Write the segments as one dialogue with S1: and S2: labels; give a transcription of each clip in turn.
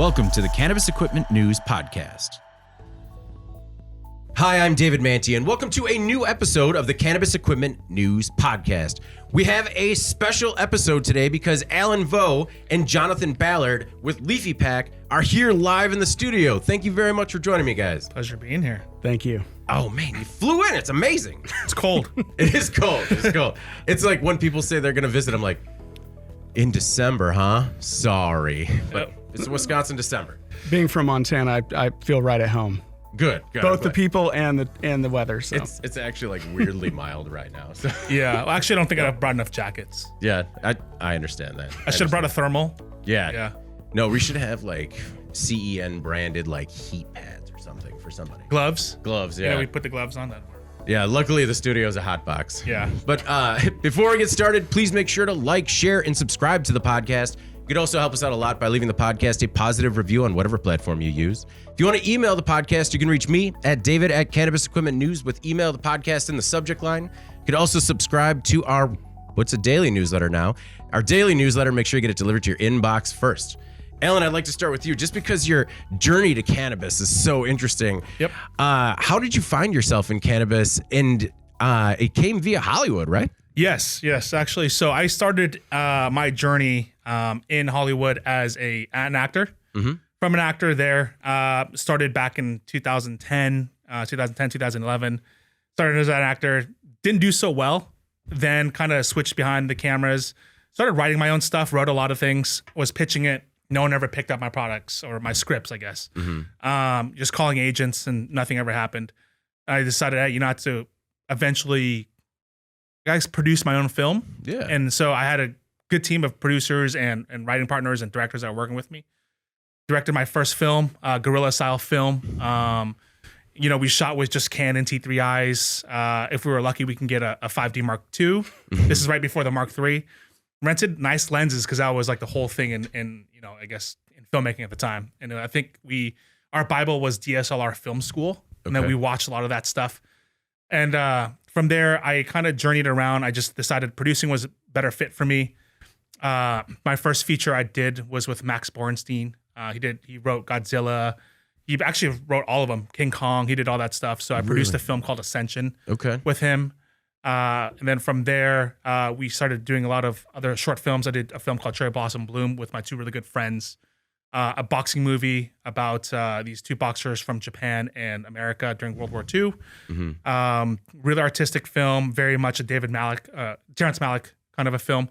S1: Welcome to the Cannabis Equipment News Podcast.
S2: Hi, I'm David Manti, and welcome to a new episode of the Cannabis Equipment News Podcast. We have a special episode today because Alain Vo and Jonathan Ballard with LeafyPack are here live in the studio. Thank you very much for joining me, guys.
S3: Pleasure being here.
S4: Thank you.
S2: Oh, man, you flew in. It's amazing.
S3: It's cold.
S2: It is cold. It's cold. It's like when people say they're going to visit, I'm like, in December, huh? Sorry. But it's Wisconsin December.
S4: Being from Montana, I feel right at home.
S2: Good.
S4: Both the people and the weather. So
S2: it's actually like weirdly mild right now. So
S3: Yeah. Well, actually, I don't think I brought enough jackets.
S2: yeah, I understand that.
S3: I should have brought a thermal.
S2: Yeah.
S3: Yeah.
S2: No, we should have like CEN branded like heat pads or something for somebody.
S3: Gloves.
S2: Gloves,
S3: Yeah,
S2: yeah.
S3: we put the gloves on that.
S2: Yeah, luckily the studio's a hot box.
S3: Yeah.
S2: But before we get started, please make sure to like, share, and subscribe to the podcast. You could also help us out a lot by leaving the podcast a positive review on whatever platform you use. If you want to email the podcast, you can reach me at David@Cannabis Equipment News with email the podcast in the subject line. You could also subscribe to our, what's a daily newsletter now? Our daily newsletter, make sure you get it delivered to your inbox first. Ellen, I'd like to start with you, just because your journey to cannabis is so interesting.
S3: Yep.
S2: How did you find yourself in cannabis? And it came via Hollywood, right?
S3: Yes. Actually, so I started my journey in Hollywood as an actor.
S2: Mm-hmm.
S3: From an actor there, started back in 2010, 2011. Started as an actor, didn't do so well. Then kind of switched behind the cameras. Started writing my own stuff, wrote a lot of things, was pitching it. No one ever picked up my products or my scripts, I guess.
S2: Mm-hmm.
S3: Just calling agents and nothing ever happened. I decided, hey, not to eventually, guys, produce my own film.
S2: Yeah.
S3: And so I had a good team of producers and writing partners and directors that were working with me. Directed my first film, guerrilla style film. We shot with just Canon T3Is. If we were lucky, we can get a 5D Mark II. This is right before the Mark III. Rented nice lenses because that was like the whole thing in I guess in filmmaking at the time. And I think our Bible was DSLR film school, and then we watched a lot of that stuff. And from there, I kind of journeyed around. I just decided producing was a better fit for me. My first feature I did was with Max Borenstein. He wrote Godzilla. He actually wrote all of them. King Kong. He did all that stuff. So I produced a film called Ascension with him. And then from there, we started doing a lot of other short films. I did a film called Cherry Blossom Bloom with my two really good friends. A boxing movie about these two boxers from Japan and America during World War II.
S2: Mm-hmm.
S3: Really artistic film, very much a Terrence Malick kind of a film.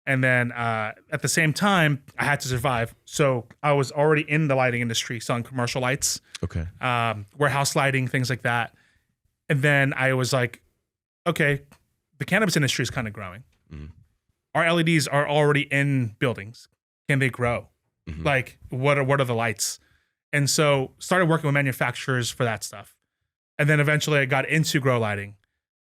S3: And then at the same time, I had to survive. So I was already in the lighting industry, selling commercial lights, warehouse lighting, things like that. And then I was like, okay, the cannabis industry is kind of growing. Mm-hmm. Our LEDs are already in buildings. Can they grow? Mm-hmm. Like, what are the lights? And so started working with manufacturers for that stuff. And then eventually I got into grow lighting.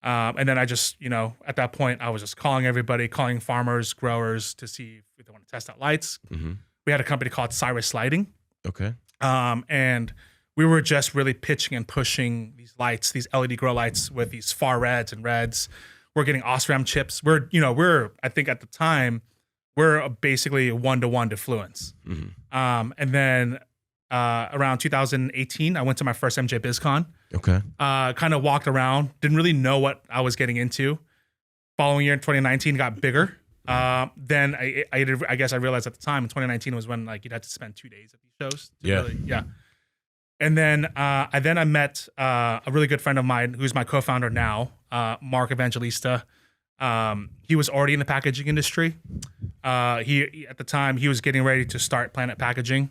S3: And then I just, at that point, I was just calling everybody, calling farmers, growers to see if they want to test out lights. Mm-hmm. We had a company called Cyrus Lighting.
S2: Okay.
S3: And we were just really pitching and pushing these lights, these LED grow lights with these far reds and reds. We're getting OSRAM chips. I think at the time, we're basically a one-to-one to Fluence. Mm-hmm. And then around 2018, I went to my first MJBizCon.
S2: Okay.
S3: Kind of walked around, didn't really know what I was getting into. Following year in 2019, got bigger. Then I guess I realized at the time in 2019 was when you'd have to spend 2 days at these shows. Yeah. And then I met a really good friend of mine who's my co-founder now, Mark Evangelista. He was already in the packaging industry. He at the time he was getting ready to start Planet Packaging,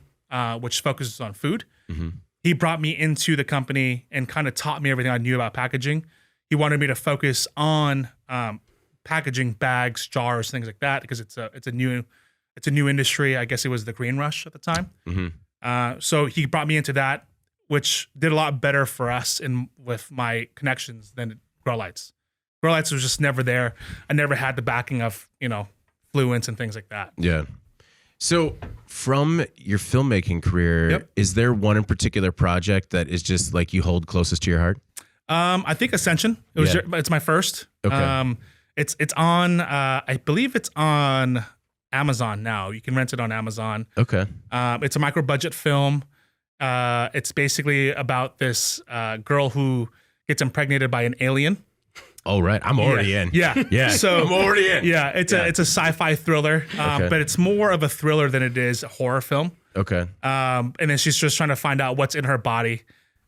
S3: which focuses on food. Mm-hmm. He brought me into the company and kind of taught me everything I knew about packaging. He wanted me to focus on packaging, bags, jars, things like that, because it's a new industry. I guess it was the green rush at the time. Mm-hmm. So he brought me into that, which did a lot better for us with my connections than grow lights. Grow lights was just never there. I never had the backing of, Fluence and things like that.
S2: Yeah. So from your filmmaking career, is there one in particular project that is just like you hold closest to your heart?
S3: I think Ascension. It's my first.
S2: Okay.
S3: It's on, I believe it's on Amazon now. You can rent it on Amazon.
S2: Okay.
S3: It's a micro budget film. It's basically about this girl who gets impregnated by an alien.
S2: Oh, right. I'm already in.
S3: Yeah.
S2: Yeah.
S3: So
S2: I'm already in.
S3: Yeah, it's a sci-fi thriller, but it's more of a thriller than it is a horror film.
S2: Okay.
S3: And then she's just trying to find out what's in her body.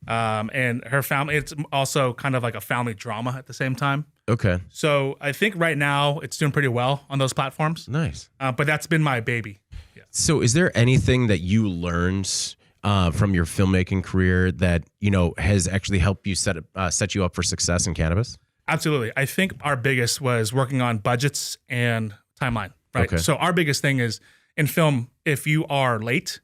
S3: And her family, it's also kind of like a family drama at the same time.
S2: Okay.
S3: So I think right now it's doing pretty well on those platforms.
S2: Nice.
S3: But that's been my baby. Yeah.
S2: So is there anything that you learned from your filmmaking career that, has actually helped you set you up for success in cannabis?
S3: Absolutely. I think our biggest was working on budgets and timeline, right?
S2: Okay.
S3: So our biggest thing is in film, if you are late,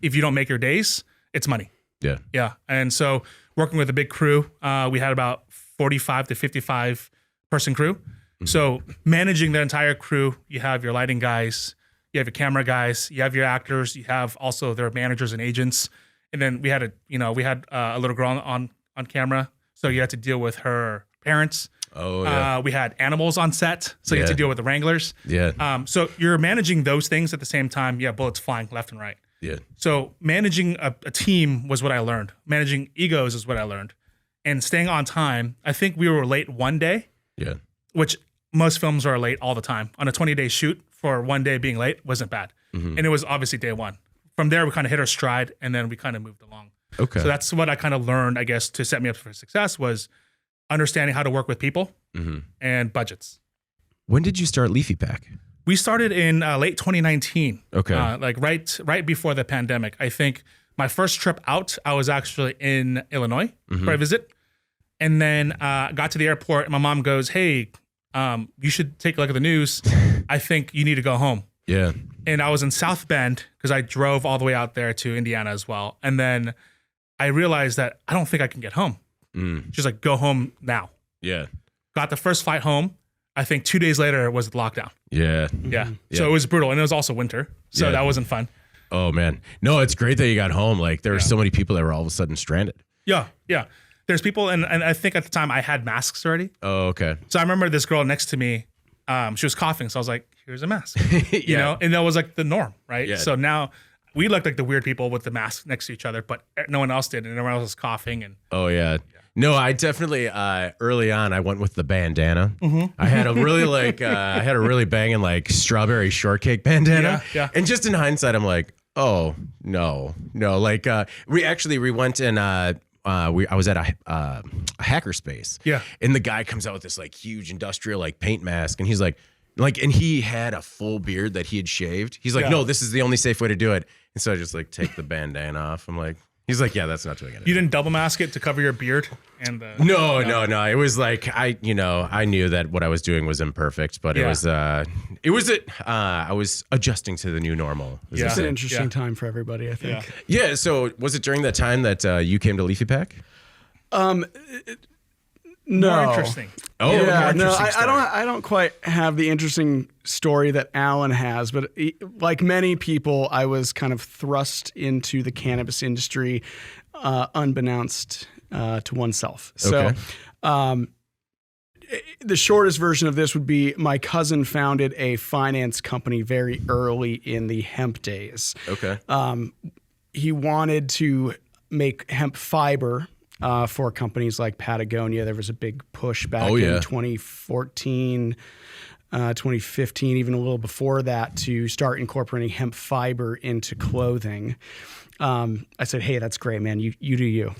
S3: if you don't make your days, it's money.
S2: Yeah.
S3: Yeah. And so working with a big crew, we had about 45 to 55 person crew. So managing the entire crew, you have your lighting guys, you have your camera guys, you have your actors, you have also their managers and agents. And then we had a little girl on camera. So you had to deal with her parents.
S2: Oh, yeah.
S3: We had animals on set. So you had to deal with the wranglers.
S2: Yeah.
S3: So you're managing those things at the same time. Yeah. Bullets flying left and right.
S2: Yeah.
S3: So managing a team was what I learned. Managing egos is what I learned. And staying on time. I think we were late one day.
S2: Yeah.
S3: Which most films are late all the time. On a 20-day shoot, for one day being late wasn't bad. And it was obviously day one. From there, we kind of hit our stride, and then we kind of moved along.
S2: Okay.
S3: So that's what I kind of learned, I guess, to set me up for success was understanding how to work with people and budgets.
S2: When did you start LeafyPack?
S3: We started in late 2019.
S2: Okay.
S3: Like right before the pandemic. I think my first trip out, I was actually in Illinois for a visit. And then got to the airport, and my mom goes, "Hey, you should take a look at the news. I think you need to go home."
S2: Yeah.
S3: And I was in South Bend because I drove all the way out there to Indiana as well. And then I realized that I don't think I can get home. She's like, "Go home now."
S2: Yeah.
S3: Got the first flight home. I think 2 days later was the lockdown.
S2: Yeah.
S3: Yeah. So it was brutal. And it was also winter. So that wasn't fun.
S2: Oh, man. No, it's great that you got home. Like, there were so many people that were all of a sudden stranded.
S3: Yeah. Yeah. There's people, and I think at the time I had masks already.
S2: Oh, okay.
S3: So I remember this girl next to me, she was coughing. So I was like, "Here's a mask," you know? And that was like the norm, right?
S2: Yeah.
S3: So now we looked like the weird people with the mask next to each other, but no one else did. And everyone else was coughing. And
S2: Oh, yeah. No, I definitely, early on, I went with the bandana. I had a really banging like strawberry shortcake bandana.
S3: Yeah.
S2: And just in hindsight, I'm like, oh, no. Like, we went and, I was at a hackerspace.
S3: Yeah.
S2: And the guy comes out with this like huge industrial like paint mask, and he's like, and he had a full beard that he had shaved. He's like, "No, this is the only safe way to do it." And so I just like take the bandana off. I'm like, he's like, "Yeah, that's not doing anything."
S3: you didn't double mask it to cover your beard? And
S2: No. It was like I knew that what I was doing was imperfect, but I was adjusting to the new normal.
S3: Yeah.
S4: It's an interesting time for everybody, I think.
S2: Yeah. So was it during that time that you came to LeafyPack?
S4: No.
S3: More interesting.
S2: Oh,
S4: Yeah,
S2: more
S4: no,
S2: interesting story.
S4: I don't quite have the interesting story that Alan has, but like many people, I was kind of thrust into the cannabis industry unbeknownst to oneself. So
S2: Okay.
S4: the shortest version of this would be my cousin founded a finance company very early in the hemp days.
S2: Okay.
S4: He wanted to make hemp fiber for companies like Patagonia. There was a big push back in 2014, 2015, even a little before that, to start incorporating hemp fiber into clothing. I said, "Hey, that's great, man. You do you."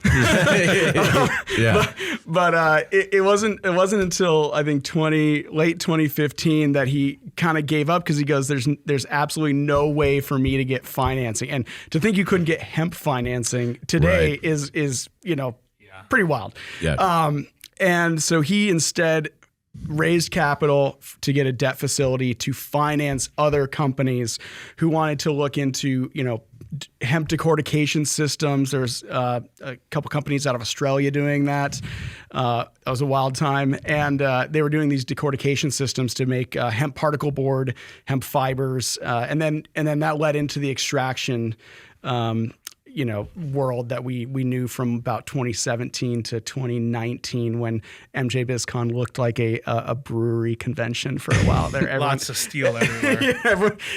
S2: Yeah.
S4: But it wasn't until I think late 2015 that he kind of gave up, because he goes, "There's absolutely no way for me to get financing, and to think you couldn't get hemp financing today
S2: Right.
S4: is pretty wild."
S2: Yeah.
S4: And so he instead raised capital to get a debt facility to finance other companies who wanted to look into hemp decortication systems. There's a couple companies out of Australia doing that. That was a wild time. And they were doing these decortication systems to make hemp particle board, hemp fibers. And then that led into the extraction world that we knew from about 2017 to 2019 when MJBizCon looked like a brewery convention for a while there.
S3: Lots of steel everywhere.
S4: Yeah,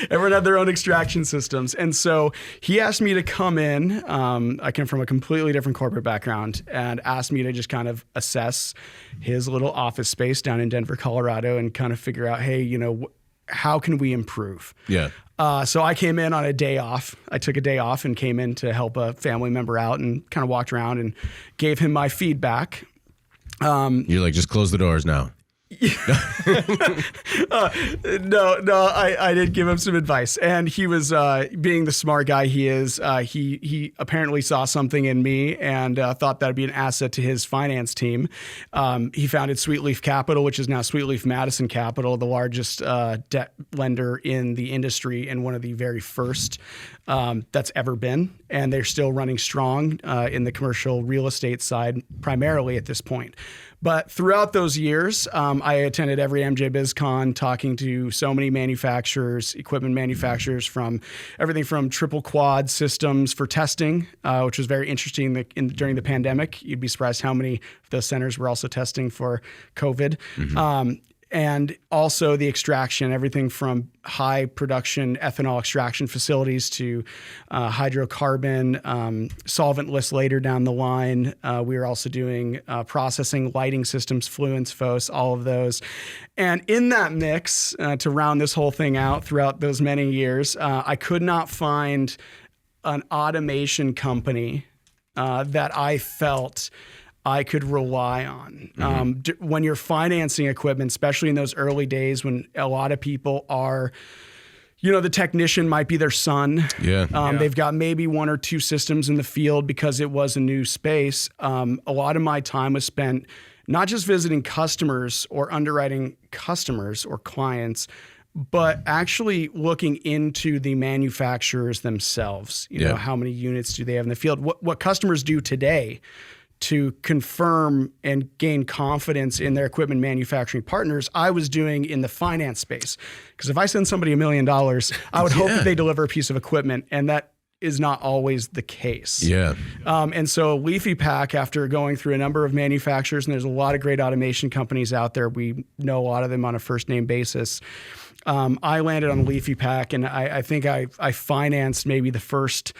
S4: everyone had their own extraction systems. And so he asked me to come in. I come from a completely different corporate background, and asked me to just kind of assess his little office space down in Denver, Colorado, and kind of figure out, hey, how can we improve?
S2: Yeah.
S4: So I came in on a day off. I took a day off and came in to help a family member out and kind of walked around and gave him my feedback.
S2: You're like, just close the doors now.
S4: No, I did give him some advice, and he was being the smart guy he is. He apparently saw something in me and thought that'd be an asset to his finance team. He founded Sweet Leaf Capital, which is now Sweet Leaf Madison Capital, the largest debt lender in the industry and one of the very first that's ever been. And they're still running strong in the commercial real estate side, primarily at this point. But throughout those years, I attended every MJBizCon, talking to so many manufacturers, equipment manufacturers, from everything from triple quad systems for testing, which was very interesting during the pandemic. You'd be surprised how many of those centers were also testing for COVID. Mm-hmm. And also the extraction, everything from high production ethanol extraction facilities to hydrocarbon, solventless later down the line. We were also doing processing, lighting systems, fluence, FOS, all of those. And in that mix, to round this whole thing out throughout those many years, I could not find an automation company that I felt I could rely on. Mm-hmm. When you're financing equipment, especially in those early days when a lot of people are, the technician might be their son.
S2: Yeah.
S4: They've got maybe one or two systems in the field because it was a new space. A lot of my time was spent not just visiting customers or underwriting customers or clients, but actually looking into the manufacturers themselves. How many units do they have in the field? What customers do today to confirm and gain confidence in their equipment manufacturing partners, I was doing in the finance space. Because if I send somebody $1 million, I would hope that they deliver a piece of equipment, and that is not always the case.
S2: Yeah.
S4: And so LeafyPack, after going through a number of manufacturers, and there's a lot of great automation companies out there, we know a lot of them on a first name basis. I landed on LeafyPack, and I think I financed maybe the first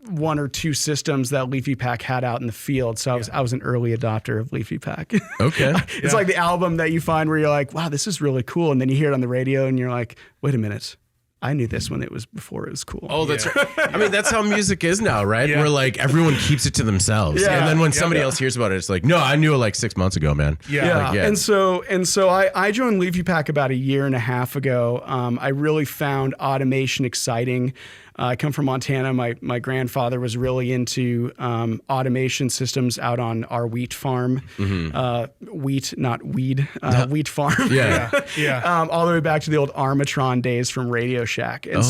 S4: one or two systems that LeafyPack had out in the field. So I was an early adopter of LeafyPack.
S2: Okay.
S4: It's like the album that you find where you're like, wow, this is really cool. And then you hear it on the radio and you're like, wait a minute. I knew this when before it was cool.
S2: Oh, that's right. I mean, that's how music is now, right?
S3: Yeah.
S2: Where like everyone keeps it to themselves.
S4: Yeah.
S2: And then when somebody else hears about it, it's like, no, I knew it like 6 months ago, man.
S3: Yeah.
S2: Like,
S4: And so I joined LeafyPack about 1.5 years ago. I really found automation exciting. I come from Montana. My grandfather was really into automation systems out on our wheat farm. Mm-hmm. Wheat, not weed. Wheat farm.
S3: Yeah.
S4: All the way back to the old Armatron days from Radio Shack. And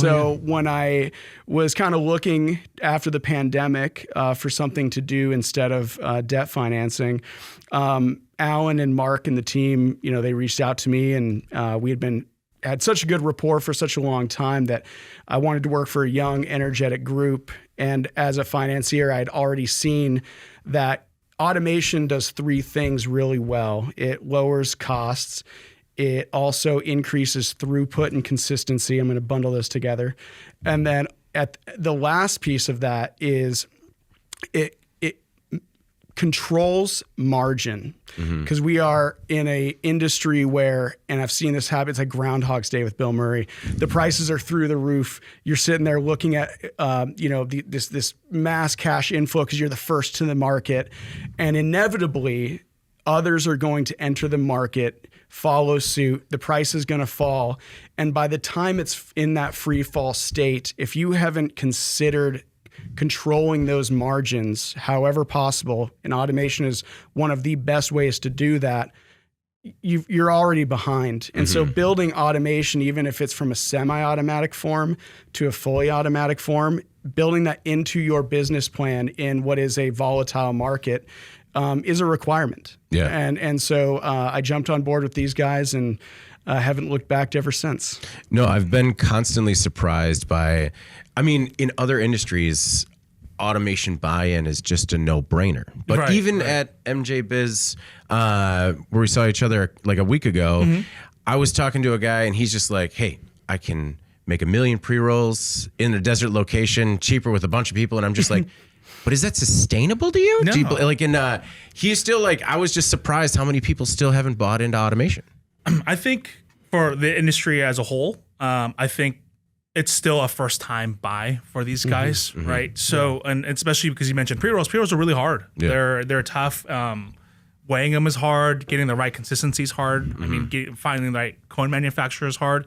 S4: when I was kind of looking after the pandemic for something to do instead of debt financing, Alan and Mark and the team, they reached out to me, and we had such a good rapport for such a long time that I wanted to work for a young, energetic group. And as a financier, I'd already seen that automation does three things really well. It lowers costs. It also increases throughput and consistency. I'm going to bundle those together. And then at the last piece of that is it controls margin, because we are in a industry where, and I've seen this happen, it's like Groundhog's Day with Bill Murray. The prices are through the roof. You're sitting there looking at, this mass cash inflow because you're the first to the market, and inevitably others are going to enter the market, follow suit. The price is going to fall, and by the time it's in that free fall state, if you haven't considered controlling those margins however possible, and automation is one of the best ways to do that, you're already behind. And so building automation, even if it's from a semi-automatic form to a fully automatic form, building that into your business plan in what is a volatile market is a requirement.
S2: Yeah.
S4: And so I jumped on board with these guys and haven't looked back ever since.
S2: No, I've been constantly surprised by, in other industries, automation buy-in is just a no-brainer. But even at MJBiz, where we saw each other like a week ago, I was talking to a guy and he's just like, hey, I can make 1 million pre-rolls in a desert location cheaper with a bunch of people. And I'm just like, but is that sustainable to you?
S3: No.
S2: Do you he's still like, I was just surprised how many people still haven't bought into automation.
S3: I think for the industry as a whole, I think it's still a first time buy for these guys, right? So, and especially because you mentioned pre-rolls. Pre-rolls are really hard.
S2: Yeah.
S3: They're tough. Weighing them is hard. Getting the right consistency is hard. I mean, finding the right cone manufacturer is hard.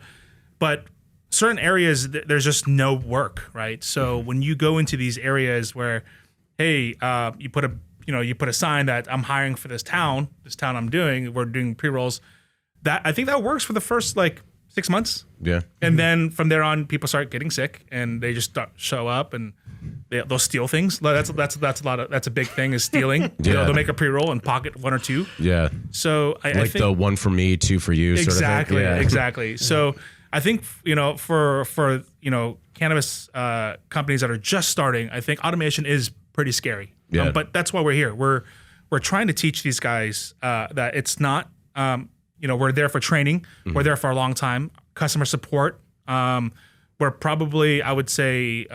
S3: But certain areas, there's just no work, right? So when you go into these areas where, hey, you put a sign that I'm hiring for this town we're doing pre-rolls. That I think that works for the first 6 months.
S2: Yeah.
S3: And then from there on, people start getting sick and they just show up and they'll steal things. That's a big thing is stealing. They'll make a pre-roll and pocket 1 or 2.
S2: Yeah.
S3: So I think
S2: the 1 for me, 2 for you sort of thing. Yeah.
S3: Exactly. So I think, for cannabis companies that are just starting, I think automation is pretty scary.
S2: Yeah.
S3: But that's why we're here. We're trying to teach these guys that it's not, we're there for training. We're there for a long time. Customer support. We're probably, I would say,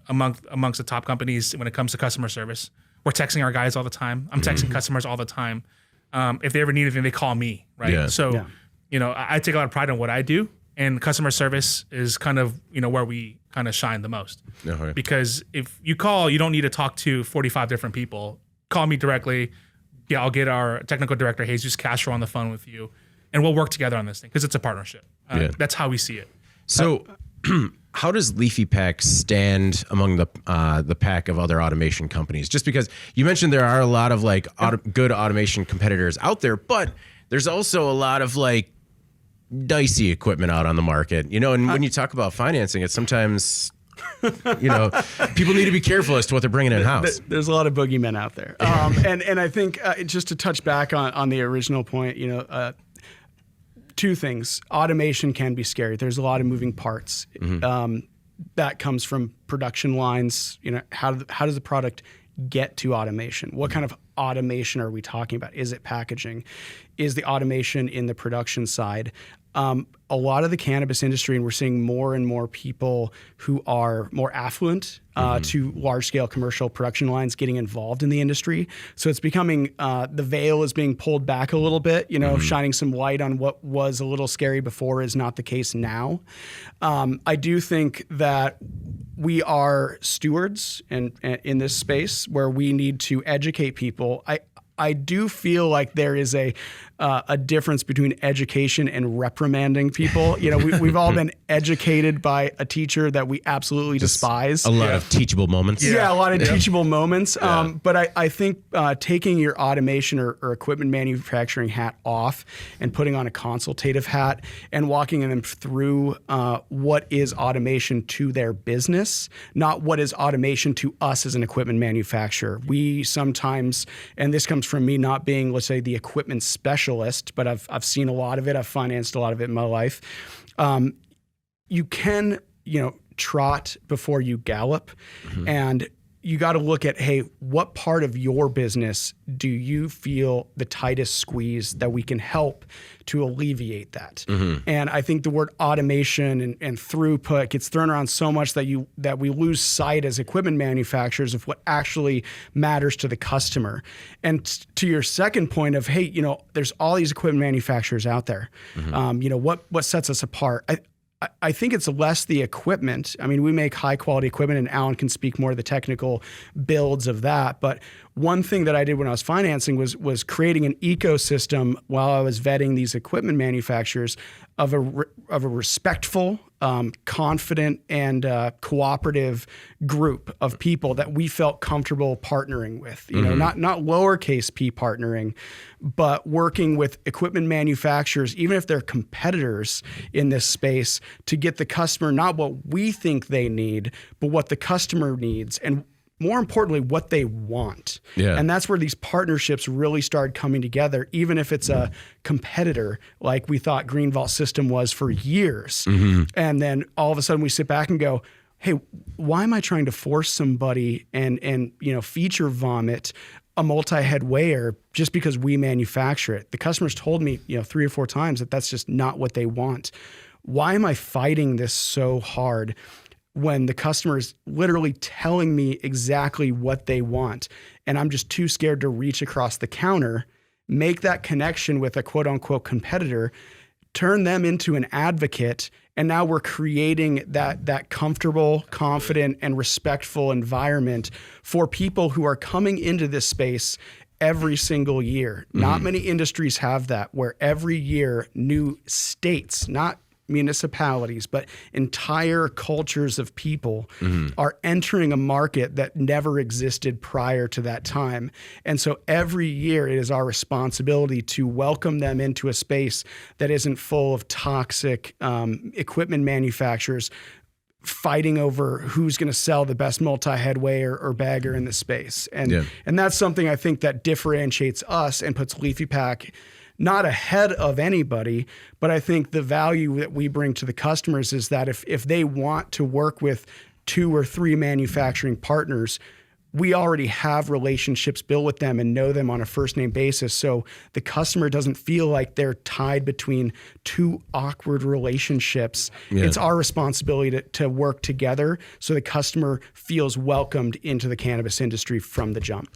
S3: amongst the top companies when it comes to customer service. We're texting our guys all the time. I'm texting customers all the time. If they ever need anything, they call me, right?
S2: Yeah.
S3: So, I take a lot of pride in what I do, and customer service is kind of, where we kind of shine the most.
S2: Okay.
S3: Because if you call, you don't need to talk to 45 different people. Call me directly. Yeah, I'll get our technical director, Jesus Castro, on the phone with you, and we'll work together on this thing because it's a partnership. That's how we see it.
S2: So, how does LeafyPack stand among the pack of other automation companies? Just because you mentioned there are a lot of good automation competitors out there, but there's also a lot of dicey equipment out on the market. And when you talk about financing it, sometimes people need to be careful as to what they're bringing in house.
S4: There's a lot of boogeymen out there, and I think just to touch back on the original point, 2 things. Automation can be scary. There's a lot of moving parts. That comes from production lines. How does the product get to automation? What kind of automation are we talking about? Is it packaging? Is the automation in the production side? A lot of the cannabis industry, and we're seeing more and more people who are more affluent to large-scale commercial production lines getting involved in the industry. So it's becoming, the veil is being pulled back a little bit, shining some light on what was a little scary before is not the case now. I do think that we are stewards in this space where we need to educate people. I do feel like there is a difference between education and reprimanding people. We've all been educated by a teacher that we absolutely despise.
S2: A lot of teachable moments.
S4: Yeah, a lot of teachable moments. But I think taking your automation or equipment manufacturing hat off and putting on a consultative hat and walking them through what is automation to their business, not what is automation to us as an equipment manufacturer. We sometimes, and this comes from me not being, let's say, the equipment specialist, but I've seen a lot of it. I've financed a lot of it in my life. You can, trot before you gallop, and you got to look at, hey, what part of your business do you feel the tightest squeeze that we can help to alleviate that? And I think the word automation and throughput gets thrown around so much that we lose sight as equipment manufacturers of what actually matters to the customer. And to your second point of, hey, there's all these equipment manufacturers out there. What sets us apart? I think it's less the equipment. I mean, we make high quality equipment, and Alan can speak more to the technical builds of that. But one thing that I did when I was financing was creating an ecosystem while I was vetting these equipment manufacturers of a respectful, confident, and cooperative group of people that we felt comfortable partnering with. Not lowercase p partnering, but working with equipment manufacturers, even if they're competitors in this space, to get the customer not what we think they need, but what the customer needs, and more importantly, what they want.
S2: Yeah.
S4: And that's where these partnerships really started coming together, even if it's a competitor like we thought Green Vault System was for years. And then all of a sudden we sit back and go, hey, why am I trying to force somebody and feature vomit a multi-head weigher just because we manufacture it? The customers told me 3 or 4 times that that's just not what they want. Why am I fighting this so hard when the customer is literally telling me exactly what they want, and I'm just too scared to reach across the counter, make that connection with a quote unquote competitor, turn them into an advocate, and now we're creating that comfortable, confident, and respectful environment for people who are coming into this space every single year. Not many industries have that, where every year new states, not municipalities, but entire cultures of people are entering a market that never existed prior to that time. And so every year it is our responsibility to welcome them into a space that isn't full of toxic equipment manufacturers fighting over who's going to sell the best multi-head weigher or bagger in the space. And that's something I think that differentiates us and puts LeafyPack not ahead of anybody, but I think the value that we bring to the customers is that if they want to work with 2 or 3 manufacturing partners, we already have relationships built with them and know them on a first name basis. So the customer doesn't feel like they're tied between 2 awkward relationships. It's our responsibility to work together so the customer feels welcomed into the cannabis industry from the jump.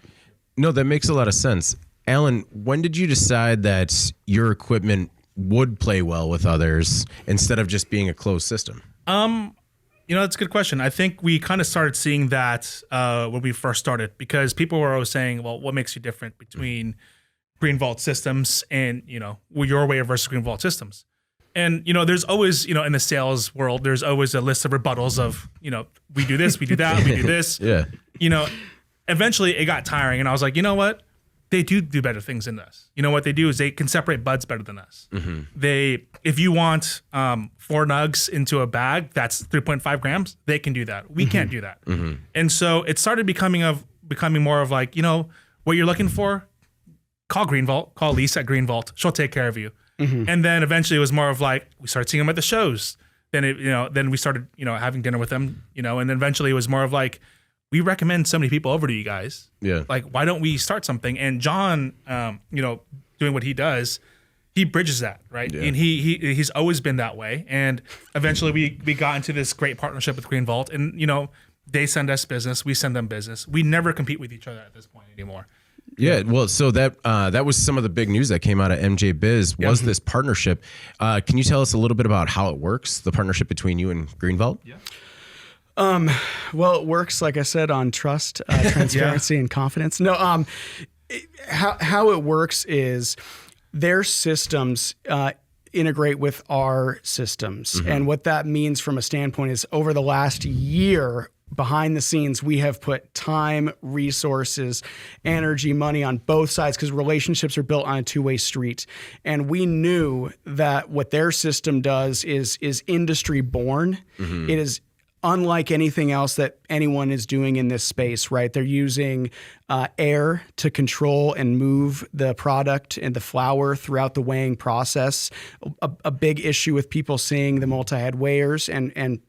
S2: No, that makes a lot of sense. Alan, when did you decide that your equipment would play well with others instead of just being a closed system?
S3: That's a good question. I think we kind of started seeing that when we first started, because people were always saying, well, what makes you different between Green Vault systems and, your way versus Green Vault systems? And, there's always, in the sales world, there's always a list of rebuttals of, we do this, we do that, we do this. Eventually it got tiring, and I was like, you know what? They do better things than us. You know what they do is they can separate buds better than us. If you want 4 nugs into a bag that's 3.5 grams, they can do that. We can't do that. And so it started becoming more of like, what you're looking for, call Green Vault, call Lisa at Green Vault. She'll take care of you. And then eventually it was more of like, we started seeing them at the shows. Then we started, having dinner with them, and then eventually it was more of like, we recommend so many people over to you guys. Like, why don't we start something? And John, doing what he does, he bridges that, right? And he's always been that way. And eventually we got into this great partnership with Green Vault, and they send us business, we send them business. We never compete with each other at this point anymore.
S2: Yeah, well, so that was some of the big news that came out of MJBiz was this partnership. Can you tell us a little bit about how it works, the partnership between you and Green Vault?
S4: Well, it works, like I said, on trust, transparency, and confidence. No, how it works is their systems integrate with our systems. And what that means from a standpoint is over the last year, behind the scenes, we have put time, resources, energy, money on both sides, because relationships are built on a 2-way street. And we knew that what their system does is industry born. It is unlike anything else that anyone is doing in this space, right? They're using air to control and move the product and the flower throughout the weighing process. A big issue with people seeing the multi-head weighers, and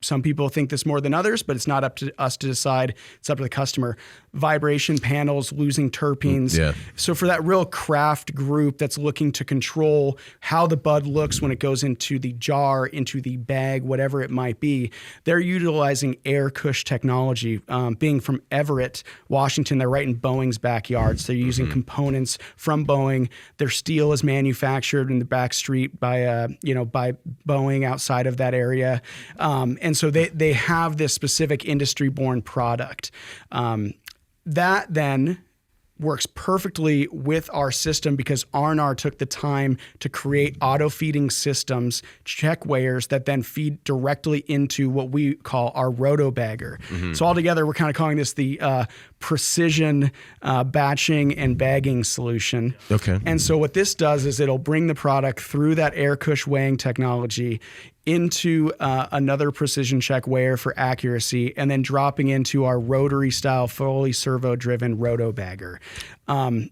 S4: some people think this more than others, but it's not up to us to decide. It's up to the customer. Vibration panels, losing terpenes. So for that real craft group that's looking to control how the bud looks when it goes into the jar, into the bag, whatever it might be, they're utilizing air cush technology. Being from Everett, Washington, they're right in Boeing's backyard. So they're using components from Boeing. Their steel is manufactured in the back street by Boeing outside of that area. And so they have this specific industry-born product. That then works perfectly with our system because R&R took the time to create auto-feeding systems, check weighers that then feed directly into what we call our roto-bagger. So altogether, we're kind of calling this the precision batching and bagging solution. And so what this does is it'll bring the product through that air cush weighing technology into another precision check weigher for accuracy, and then dropping into our rotary style, fully servo driven roto bagger.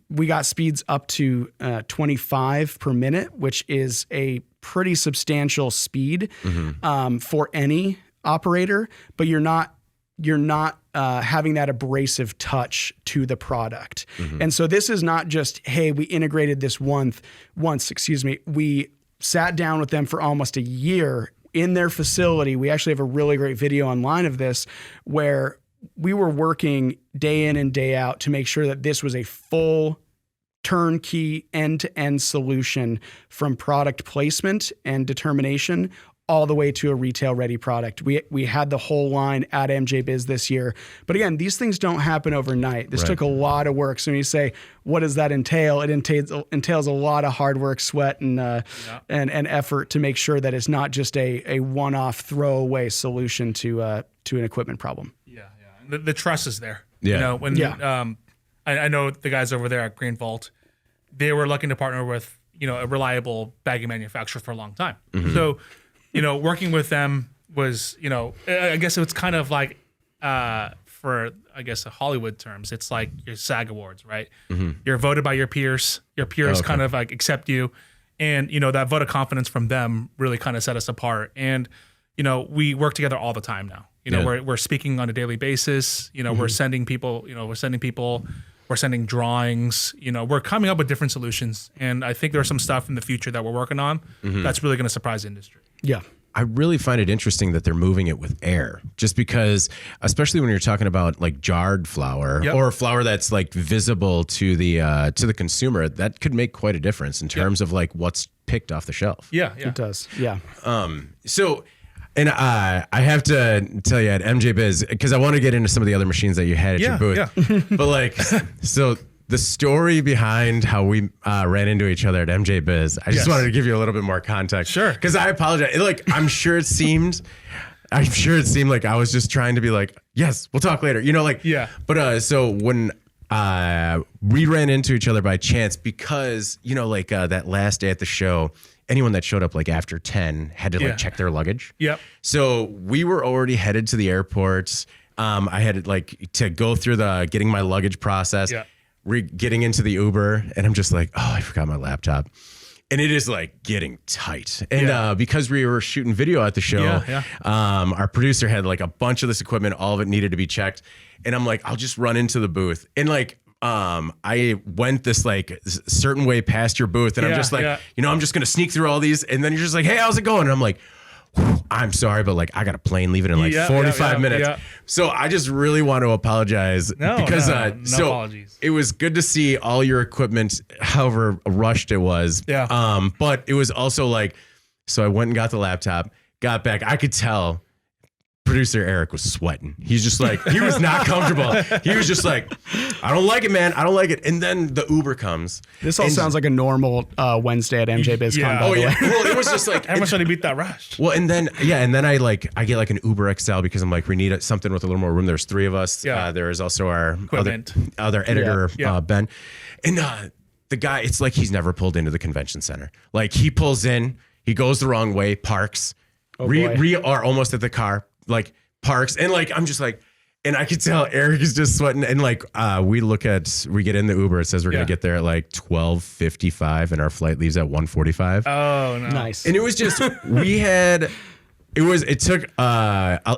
S4: We got speeds up to 25 per minute, which is a pretty substantial speed for any operator, but you're not having that abrasive touch to the product. And so this is not just, hey, we integrated this once, we sat down with them for almost a year in their facility. We actually have a really great video online of this where we were working day in and day out to make sure that this was a full turnkey end-to-end solution from product placement and determination all the way to a retail ready product. We had the whole line at MJBiz this year. But again, these things don't happen overnight. This took a lot of work. So when you say, what does that entail? It entails a lot of hard work, sweat, and effort to make sure that it's not just a one-off throwaway solution to an equipment problem.
S3: Yeah. The trust is there.
S2: Yeah.
S3: I know the guys over there at Green Vault, they were looking to partner with, a reliable bagging manufacturer for a long time. So, working with them was, I guess it's kind of like, for, I guess, Hollywood terms, it's like your SAG Awards, right? You're voted by your peers. Your peers kind of like accept you. And, that vote of confidence from them really kind of set us apart. And, we work together all the time now. We're speaking on a daily basis. We're sending people, we're sending drawings, we're coming up with different solutions. And I think there's some stuff in the future that we're working on that's really going to surprise the industry.
S4: Yeah.
S2: I really find it interesting that they're moving it with air, just because, especially when you're talking about like jarred flour or flour that's like visible to the consumer, that could make quite a difference in terms of like what's picked off the shelf.
S3: Yeah.
S4: It does. Yeah.
S2: And I have to tell you at MJBiz, because I want to get into some of the other machines that you had at your booth. But like, so the story behind how we ran into each other at MJBiz, I just wanted to give you a little bit more context.
S3: Sure.
S2: Because I apologize. Like, I'm sure it seemed like I was just trying to be like, yes, we'll talk later. But so when we ran into each other by chance, because that last day at the show, anyone that showed up like after 10 had to like check their luggage.
S3: Yep.
S2: So we were already headed to the airport. I had like to go through the getting my luggage process, getting into the Uber, and I'm just like, oh, I forgot my laptop. And it is like getting tight. And because we were shooting video at the show, our producer had like a bunch of this equipment, all of it needed to be checked. And I'm like, I'll just run into the booth. And like, I went this like certain way past your booth, and I'm just like, I'm just gonna sneak through all these, and then you're just like, hey, how's it going? And I'm like, I'm sorry, but like I got a plane leaving in like 45 minutes. So I just really want to apologize because so
S3: apologies.
S2: It was good to see all your equipment, however rushed it was. But it was also like, so I went and got the laptop, got back. I could tell producer Eric was sweating. He's just like, he was not comfortable. He was just like, I don't like it, man. I don't like it. And then the Uber comes.
S4: This all sounds like a normal Wednesday at MJBizCon.
S2: Well, it was just like,
S3: everyone's trying to beat that rush.
S2: Well, and then I get like an Uber XL because I'm like, we need something with a little more room. There's 3 of us. There is also our other editor, Ben. And the guy, it's like he's never pulled into the convention center. Like he pulls in, he goes the wrong way, parks. We are almost at the car, like parks, and like I'm just like, and I could tell Eric is just sweating, and like we get in the Uber, it says we're gonna get there at like 12:55, and our flight leaves at 1:45.
S3: Oh no,
S4: nice.
S2: And it was just it took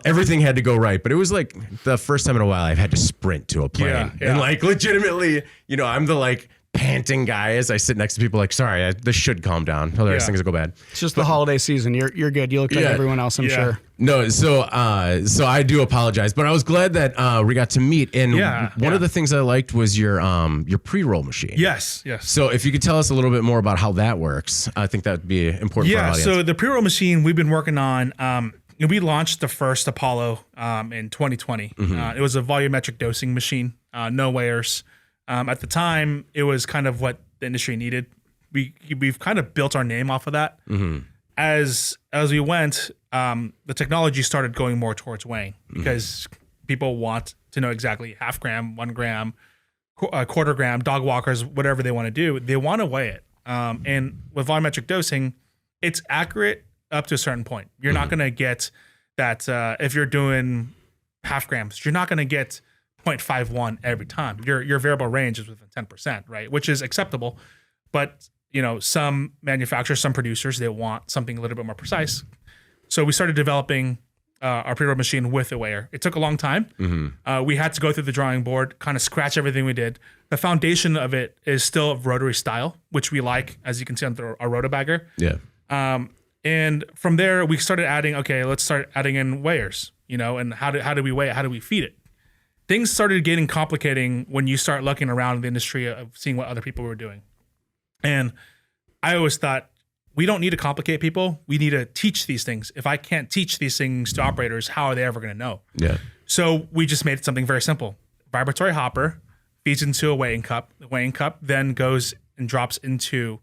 S2: everything had to go right, but it was like the first time in a while I've had to sprint to a plane, and like legitimately, I'm the like panting guy as I sit next to people like, sorry, this should calm down. Otherwise things will go bad.
S4: It's just the holiday season. You're good. You look like everyone else, I'm sure.
S2: No, so I do apologize, but I was glad that we got to meet. And one of the things I liked was your pre-roll machine.
S3: Yes.
S2: So if you could tell us a little bit more about how that works, I think that would be important for our audience.
S3: So the pre-roll machine we've been working on, we launched the first Apollo in 2020. It was a volumetric dosing machine, no weighers. At the time, it was kind of what the industry needed. We've kind of built our name off of that. As we went, the technology started going more towards weighing because people want to know exactly 0.5 gram, 1 gram, 1/4 gram, dog walkers, whatever they want to do. They want to weigh it. And with volumetric dosing, it's accurate up to a certain point. You're not going to get that if you're doing 0.5 grams, you're not going to get 0.51 every time. Your variable range is within 10%, right? Which is acceptable. But, some manufacturers, some producers, they want something a little bit more precise. So we started developing our pre-roll machine with a weigher. It took a long time. We had to go through the drawing board, kind of scratch everything we did. The foundation of it is still rotary style, which we like, as you can see on our rotobagger.
S2: Yeah.
S3: And from there, we started adding, let's start adding in weighers, and how do we weigh it? How do we feed it? Things started getting complicating when you start looking around the industry of seeing what other people were doing. And I always thought, we don't need to complicate people. We need to teach these things. If I can't teach these things to operators, how are they ever going to know?
S2: Yeah.
S3: So we just made something very simple. Vibratory hopper feeds into a weighing cup. The weighing cup then goes and drops into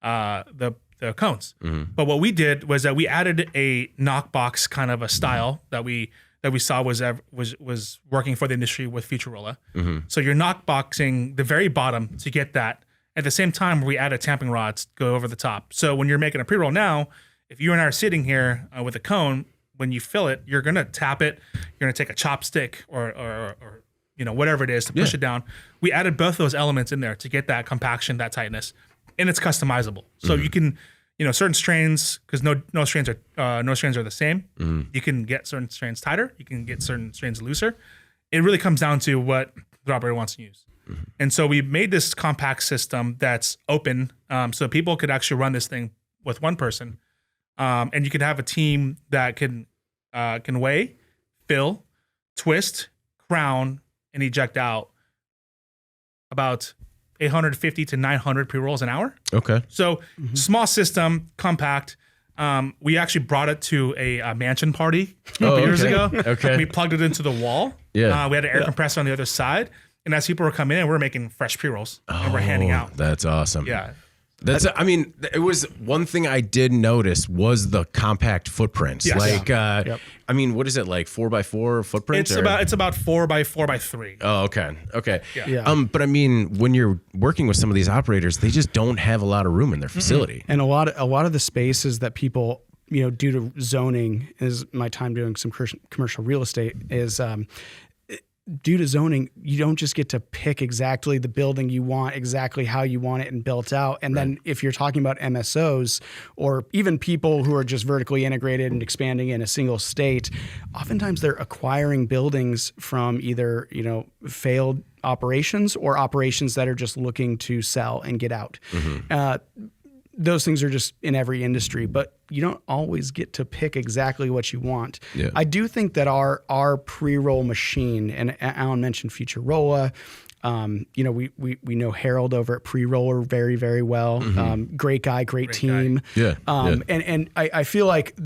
S3: the cones. But what we did was that we added a knockbox kind of a style that we saw was working for the industry with Futurola. So you're knockboxing the very bottom to get that. At the same time, we added tamping rods go over the top. So when you're making a pre-roll now, if you and I are sitting here with a cone, when you fill it, you're gonna tap it. You're gonna take a chopstick or whatever it is to push it down. We added both those elements in there to get that compaction, that tightness, and it's customizable. So you can, certain strains, because no strains are the same. You can get certain strains tighter. You can get certain strains looser. It really comes down to what the operator wants to use. And so we made this compact system that's open, so people could actually run this thing with one person, and you could have a team that can weigh, fill, twist, crown, and eject out about 850 to 900 pre-rolls an hour.
S2: Okay.
S3: So small system, compact. We actually brought it to a mansion party a couple years ago.
S2: Okay.
S3: We plugged it into the wall.
S2: Yeah.
S3: We had an air compressor on the other side. And as people were coming in, we're making fresh pre-rolls and we're handing out.
S2: That's awesome.
S3: Yeah.
S2: It was one thing I did notice was the compact footprints.
S3: Yes.
S2: What is it, like 4x4 footprints?
S3: It's about 4x4x3.
S2: Oh, okay. Okay.
S3: Yeah.
S2: But when you're working with some of these operators, they just don't have a lot of room in their facility.
S4: And a lot of the spaces that people, due to zoning, is my time doing some commercial real estate, is due to zoning, you don't just get to pick exactly the building you want, exactly how you want it and built out. And then if you're talking about MSOs or even people who are just vertically integrated and expanding in a single state, oftentimes they're acquiring buildings from either, failed operations or operations that are just looking to sell and get out. Those things are just in every industry, but you don't always get to pick exactly what you want.
S2: Yeah.
S4: I do think that our pre-roll machine, and Alan mentioned Futurola, we know Harold over at Pre-Roller very, very well. Great guy, great team.
S2: Guy. Yeah.
S4: And I feel like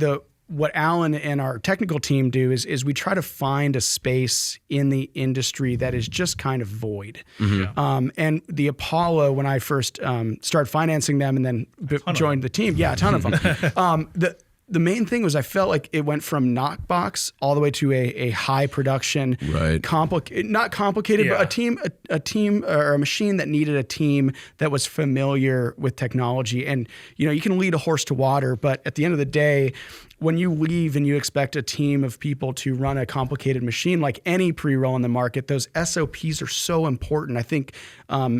S4: what Alan and our technical team do is we try to find a space in the industry that is just kind of void. And the Apollo, when I first started financing them and then joined the team, a ton of them. The main thing was I felt like it went from knockbox all the way to a high production, not complicated, but a team or a machine that needed a team that was familiar with technology. And you can lead a horse to water, but at the end of the day, when you leave and you expect a team of people to run a complicated machine, like any pre-roll in the market, those SOPs are so important. I think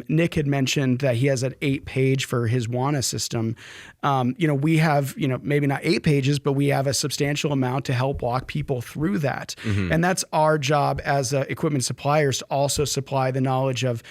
S4: Nick had mentioned that he has an 8-page for his WANA system. We have, maybe not 8 pages, but we have a substantial amount to help walk people through that. And that's our job as equipment suppliers to also supply the knowledge of,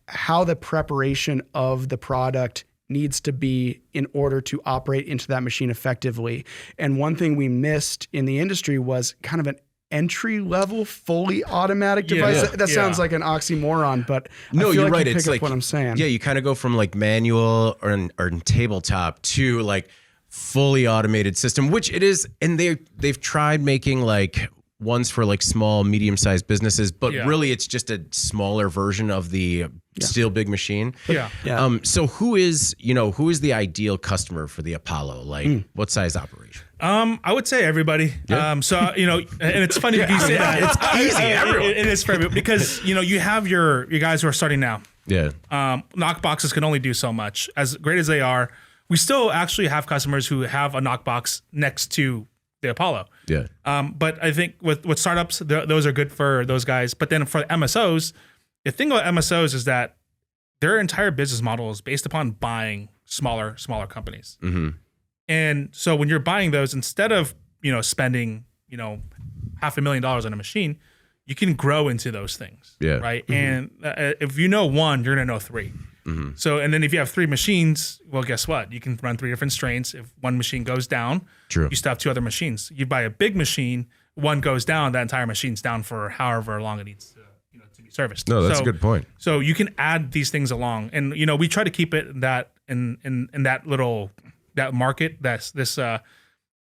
S4: how the preparation of the product needs to be in order to operate into that machine effectively. And one thing we missed in the industry was kind of an entry-level, fully automatic device. That sounds like an oxymoron, but
S2: no,
S4: I feel
S2: you're
S4: like
S2: right.
S4: you
S2: It's
S4: pick
S2: like
S4: up what I'm saying.
S2: Yeah, you kind of go from like manual or tabletop to like fully automated system, which it is. And they've tried making like ones for like small, medium-sized businesses, but really it's just a smaller version of the still big machine. So who is the ideal customer for the Apollo? Like what size operation?
S3: I would say everybody. And it's funny you say that.
S2: It's easy. Everyone.
S3: It is for everyone because you have your guys who are starting now.
S2: Yeah.
S3: Knockboxes can only do so much. As great as they are, we still actually have customers who have a knockbox next to the Apollo.
S2: Yeah.
S3: But I think with startups, those are good for those guys. But then for MSOs, the thing about MSOs is that their entire business model is based upon buying smaller companies. And so when you're buying those, instead of spending $500,000 on a machine, you can grow into those things.
S2: Yeah.
S3: Right. And if you know one, you're going to know three. So, and then if you have 3 machines, well, guess what? You can run 3 different strains. If one machine goes down,
S2: True.
S3: you still have 2 other machines. You buy a big machine, one goes down, that entire machine's down for however long it needs to, to be serviced.
S2: No, that's a good point.
S3: So you can add these things along, and we try to keep it in that market that's this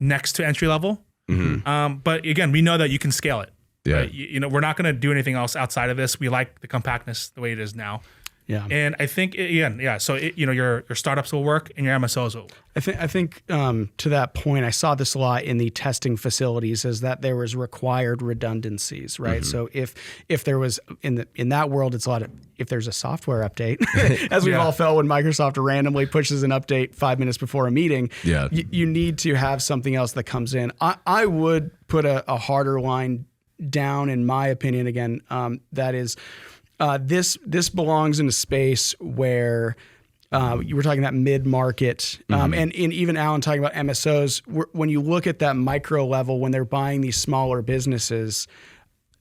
S3: next to entry level. But again, we know that you can scale it.
S2: Yeah.
S3: Right? We're not going to do anything else outside of this. We like the compactness the way it is now.
S4: Yeah.
S3: And I think so your startups will work and your MSOs will work.
S4: I think to that point, I saw this a lot in the testing facilities, is that there was required redundancies, right? So if there was in that world, it's a lot of, if there's a software update, as we've all felt when Microsoft randomly pushes an update 5 minutes before a meeting, you need to have something else that comes in. I would put a harder line down, in my opinion, again, that is, this belongs in a space where you were talking about mid-market, and even Alan talking about MSOs. When you look at that micro level, when they're buying these smaller businesses,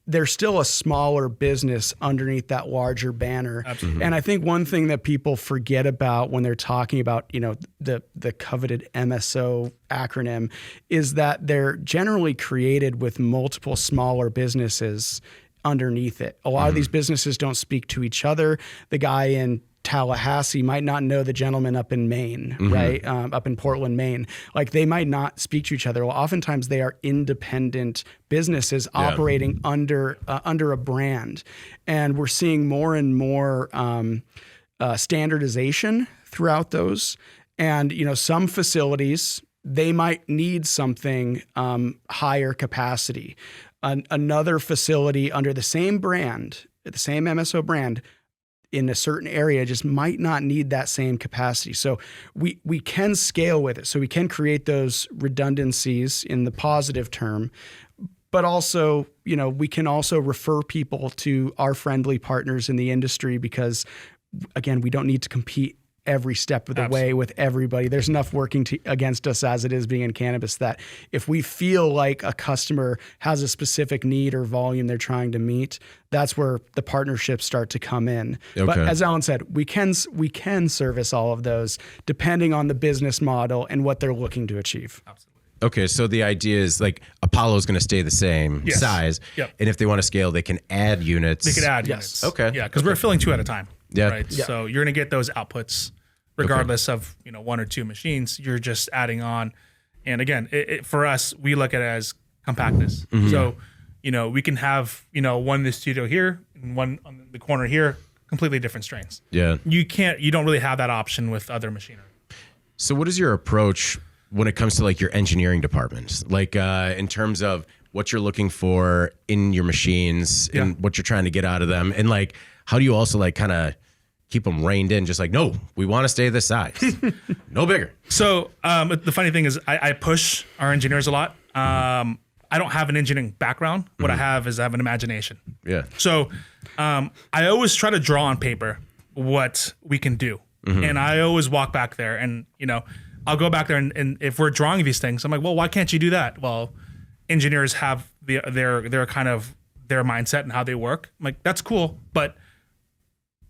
S4: they're still a smaller business underneath that larger banner.
S3: Absolutely.
S4: And I think one thing that people forget about when they're talking about the coveted MSO acronym is that they're generally created with multiple smaller businesses underneath it. A lot of these businesses don't speak to each other. The guy in Tallahassee might not know the gentleman up in Maine, right? Up in Portland, Maine. Like, they might not speak to each other. Well, oftentimes they are independent businesses operating under a brand. And we're seeing more and more standardization throughout those. And, some facilities, they might need something higher capacity. Another facility under the same brand, the same MSO brand, in a certain area just might not need that same capacity. So we can scale with it. So we can create those redundancies in the positive term, but also, we can also refer people to our friendly partners in the industry, because again, we don't need to compete every step of the way with everybody. There's enough working against us as it is being in cannabis, that if we feel like a customer has a specific need or volume they're trying to meet, that's where the partnerships start to come in.
S2: Okay.
S4: But as Alan said, we can service all of those depending on the business model and what they're looking to achieve.
S3: Absolutely.
S2: Okay, so the idea is like Apollo's going to stay the same size, and if they want to scale, they can add units.
S3: They could add units.
S2: Okay.
S3: Yeah, because we're filling 2 at a time.
S2: Yeah.
S3: Right.
S4: Yeah.
S3: So you're going to get those outputs regardless of 1 or 2 machines. You're just adding on, and again, for us, we look at it as compactness. So we can have one in the studio here and one on the corner here, completely different strains.
S2: Yeah.
S3: You don't really have that option with other machinery.
S2: So what is your approach when it comes to like your engineering department? Like in terms of what you're looking for in your machines and what you're trying to get out of them, and like how do you also like kind of keep them reined in, just like, no, we want to stay this size, no bigger. So
S3: the funny thing is I push our engineers a lot. I don't have an engineering background. What I have is I have an imagination.
S2: Yeah.
S3: So I always try to draw on paper what we can do. And I always walk back there and, I'll go back there and if we're drawing these things, I'm like, well, why can't you do that? Well, engineers have their kind of their mindset and how they work. I'm like, that's cool, but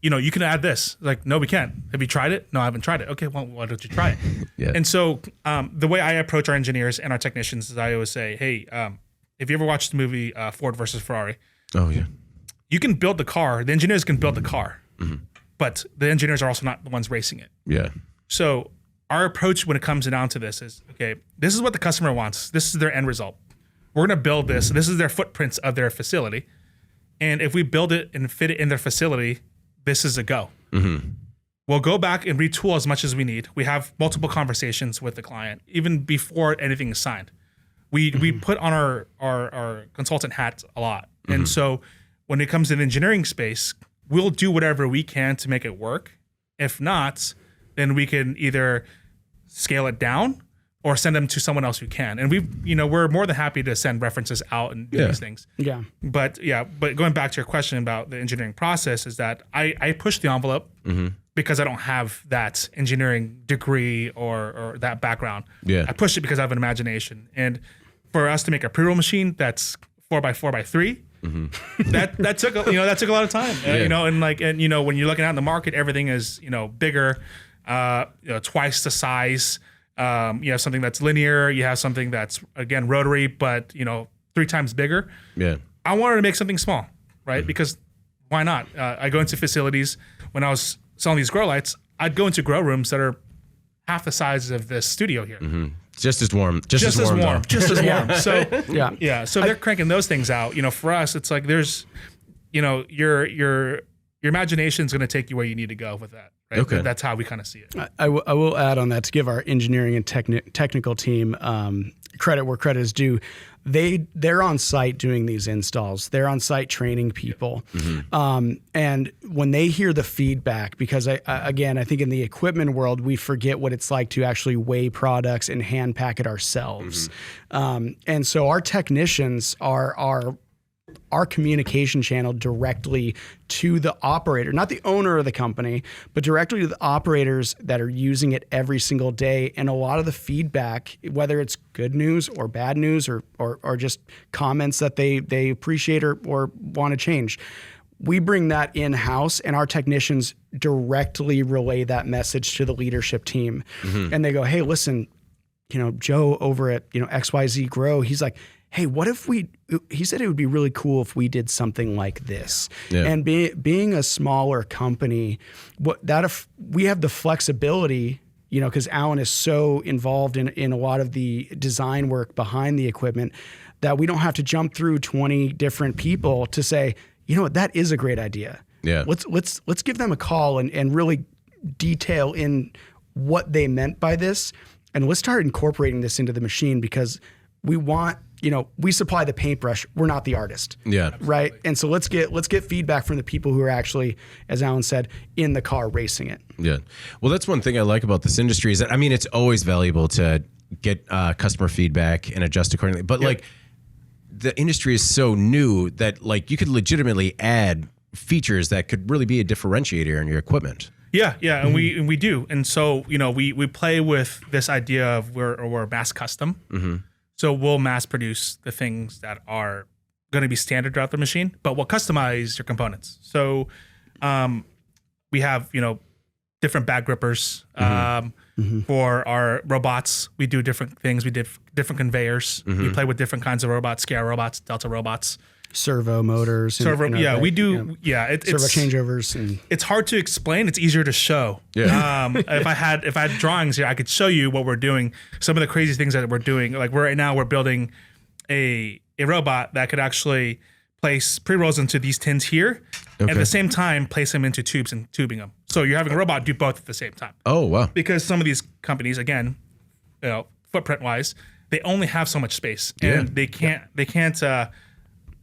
S3: you can add this. Like, no, we can't. Have you tried it? No, I haven't tried it. Okay, well, why don't you try it?
S2: Yeah.
S3: And so the way I approach our engineers and our technicians is I always say, hey, if you ever watched the movie Ford versus Ferrari,
S2: oh yeah,
S3: you can build the car. The engineers can build the car, but the engineers are also not the ones racing it.
S2: Yeah.
S3: So our approach when it comes down to this is, okay, this is what the customer wants. This is their end result. We're going to build this. This is their footprints of their facility. And if we build it and fit it in their facility, this is a go. We'll go back and retool as much as we need. We have multiple conversations with the client, even before anything is signed. We put on our consultant hat a lot. And so when it comes to the engineering space, we'll do whatever we can to make it work. If not, then we can either scale it down or send them to someone else who can. And we're more than happy to send references out and do these things.
S4: Yeah.
S3: But going back to your question about the engineering process is that I push the envelope because I don't have that engineering degree or that background.
S2: Yeah.
S3: I push it because I have an imagination. And for us to make a pre-roll machine that's 4x4x3, that took a lot of time. And when you're looking out in the market, everything is bigger, twice the size. You have something that's linear. You have something that's again rotary, but 3 times bigger.
S2: Yeah.
S3: I wanted to make something small, right? Because why not? I go into facilities when I was selling these grow lights. I'd go into grow rooms that are half the size of this studio here.
S2: Just as warm. Just as warm.
S3: So
S4: Yeah.
S3: So they're cranking those things out. For us, it's like there's, your imagination is going to take you where you need to go with that. Right?
S2: Okay.
S3: That's how we kind of see it.
S4: I will add on that to give our engineering and technical team credit where credit is due. They're on site doing these installs. They're on site training people. And when they hear the feedback, because I think in the equipment world, we forget what it's like to actually weigh products and hand pack it ourselves. And so our technicians are our communication channel directly to the operator, not the owner of the company, but directly to the operators that are using it every single day. And a lot of the feedback, whether it's good news or bad news or just comments that they appreciate or want to change, we bring that in-house and our technicians directly relay that message to the leadership team. And they go, hey, listen, Joe over at, XYZ Grow, he's like, hey, what if he said it would be really cool if we did something like this. Yeah. And being a smaller company, we have the flexibility, because Alan is so involved in a lot of the design work behind the equipment that we don't have to jump through 20 different people to say, that is a great idea.
S2: Yeah.
S4: Let's give them a call and really detail in what they meant by this. And let's start incorporating this into the machine because we want, we supply the paintbrush. We're not the artist.
S2: Yeah.
S4: Right. And so let's get feedback from the people who are actually, as Alan said, in the car racing it.
S2: Yeah. Well, that's one thing I like about this industry is that, it's always valuable to get customer feedback and adjust accordingly. But the industry is so new that you could legitimately add features that could really be a differentiator in your equipment.
S3: Yeah, and we do. And so, we play with this idea of we're mass custom. So we'll mass produce the things that are going to be standard throughout the machine, but we'll customize your components. So we have, different bag grippers. For our robots, we do different things. We did different conveyors. We play with different kinds of robots, scale robots, delta robots.
S4: Servo motors.
S3: We do.
S4: Servo changeovers. And
S3: it's hard to explain. It's easier to show. Yeah. If I had drawings here, I could show you what we're doing. Some of the crazy things that we're doing. Like right now, we're building a robot that could actually place pre-rolls into these tins here, and at the same time place them into tubes and tubing them. So you're having a robot do both at the same time.
S2: Oh wow!
S3: Because some of these companies, again, footprint wise, they only have so much space, and they can't.